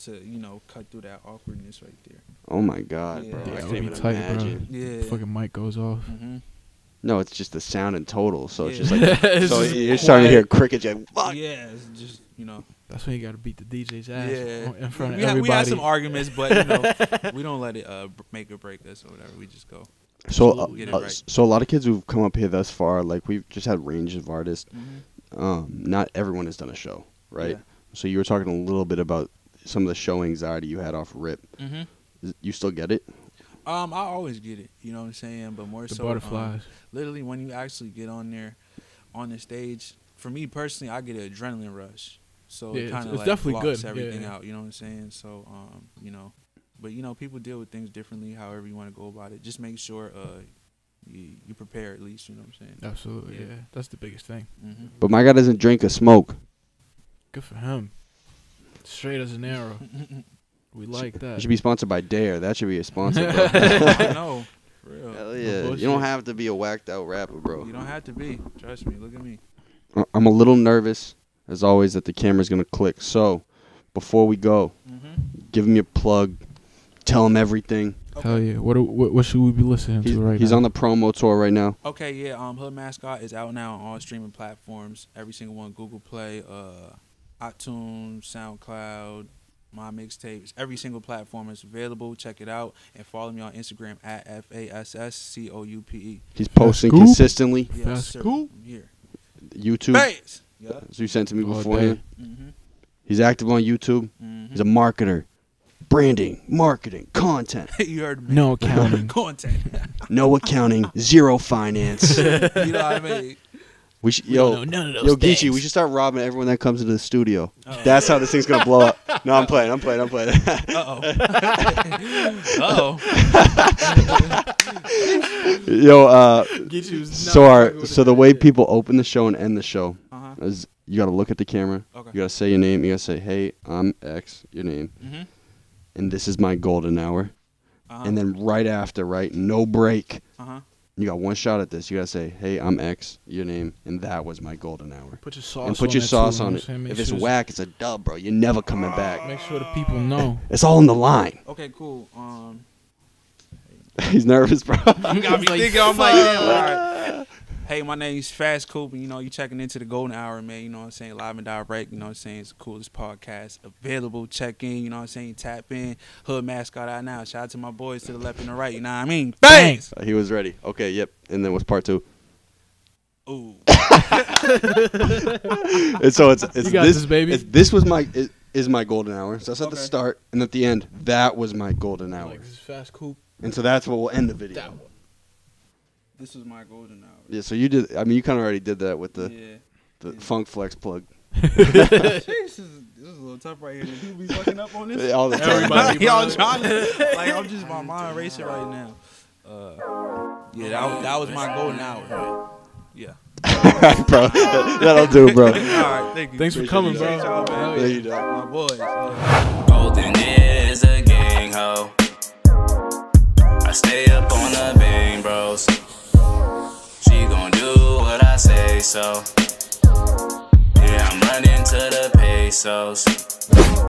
cut through that awkwardness right there. Oh my god, Yeah. bro! Yeah, I it'll can't be even tight, bro. imagine. Yeah. Fucking mic goes off. Mhm. No, it's just the sound in total. So it's Yeah. just like It's so just you're starting to hear quiet. crickets. You're like, fuck. Yeah, it's just, you know. That's when you gotta beat the DJ's ass Yeah. in front of We everybody. had some arguments, but, you know, we don't let it make or break us or whatever. We just go. So Get it right. so a lot of kids who've come up here thus far, like we've just had range of artists. Not everyone has done a show, right? Yeah. So you were talking a little bit about some of the show anxiety you had off rip. You still get it? I always get it, you know what I'm saying? But more The so, butterflies. literally when you actually get on there, on the stage, for me personally, I get an adrenaline rush. So Yeah, it kind of it's like definitely blocks good. everything Yeah. out, you know what I'm saying? So, you know, but, you know, people deal with things differently, however you want to go about it. Just make sure you prepare at least, you know what I'm saying? Absolutely, Yeah. yeah. That's the biggest thing. But my guy doesn't drink or smoke. Good for him. Straight as an arrow. We like It that. should be sponsored by Dare. That should be a sponsor, bro. I know, for real. Hell yeah. bullshit. You don't have to be a whacked out rapper, bro. You don't have to be. Trust me. Look at me. I'm a little nervous, as always, that the camera's going to click. So, before we go, give him your plug. Tell him everything. Hell yeah. What should we be listening to right now? He's on the promo tour right now. Okay, yeah. Hood Mascot is out now on all streaming platforms. Every single one: Google Play, iTunes, SoundCloud, my mixtapes. Every single platform is available. Check it out and follow me on Instagram at FASSCOUPE. He's posting Fasscoupe? consistently. Yes, sir. Fasscoupe? I'm here. YouTube. Bass. Yeah. So you sent to me All beforehand. day. He's active on YouTube. He's a marketer. Branding, marketing, content. You heard me. No accounting. Content. No accounting, zero finance. You know what I mean? We should, We don't know none of those yo, Geechee, things. we should start robbing everyone that comes into the studio. Uh-oh. That's how this thing's gonna blow up. No, I'm playing. Uh-oh. Uh-oh. Yo, Get you so the way people open the show and end the show Uh-huh. is you gotta look at the camera. Okay. You gotta say your name. You gotta say, "Hey, I'm X," your name, and this is my golden hour. And then right after, no break. You got one shot at this. You gotta say, "Hey, I'm X," your name, and that was my golden hour. Put your sauce And put on your it sauce too, you on know it. what I'm saying? Make If it's sure whack, it's a dub, bro. You're never coming back. Make sure the people know. It's all in the line. Okay, cool. He's nervous, bro. You got me thinking. I'm like, damn, all right. Hey, my name's Fasscoupe, and you know, you checking into the Golden Hour, man. You know what I'm saying? Live and direct, you know what I'm saying? It's the coolest podcast available. Check in, you know what I'm saying? Tap in. Hood Mascot out now. Shout out to my boys to the left and the right, you know what I mean? Bang! He was ready. Okay, yep. And then what's part two? Ooh. And so it's You got this, this, baby. This was my is my golden hour. So that's at the Okay. start, and at the end, that was my golden hour. Like this is Fasscoupe. And so that's what will end the video. That one. This is my Golden Hour. Yeah. So you did. I mean, you kind of already did that with the Yeah. Funk Flex plug. this is a little tough right here. People be fucking up on this. All the time. Everybody, Y'all trying to, like, I'm just my mind racing right now. Yeah, that was my Golden Hour. Yeah. Bro, that'll do, bro. All right, thank you. Thanks for coming, bro. Appreciate y'all, man. There you go. My boys. Yeah. Golden is a gang ho. I stay up on the bang bros. She gon' do what I say so. Yeah, I'm running to the pesos.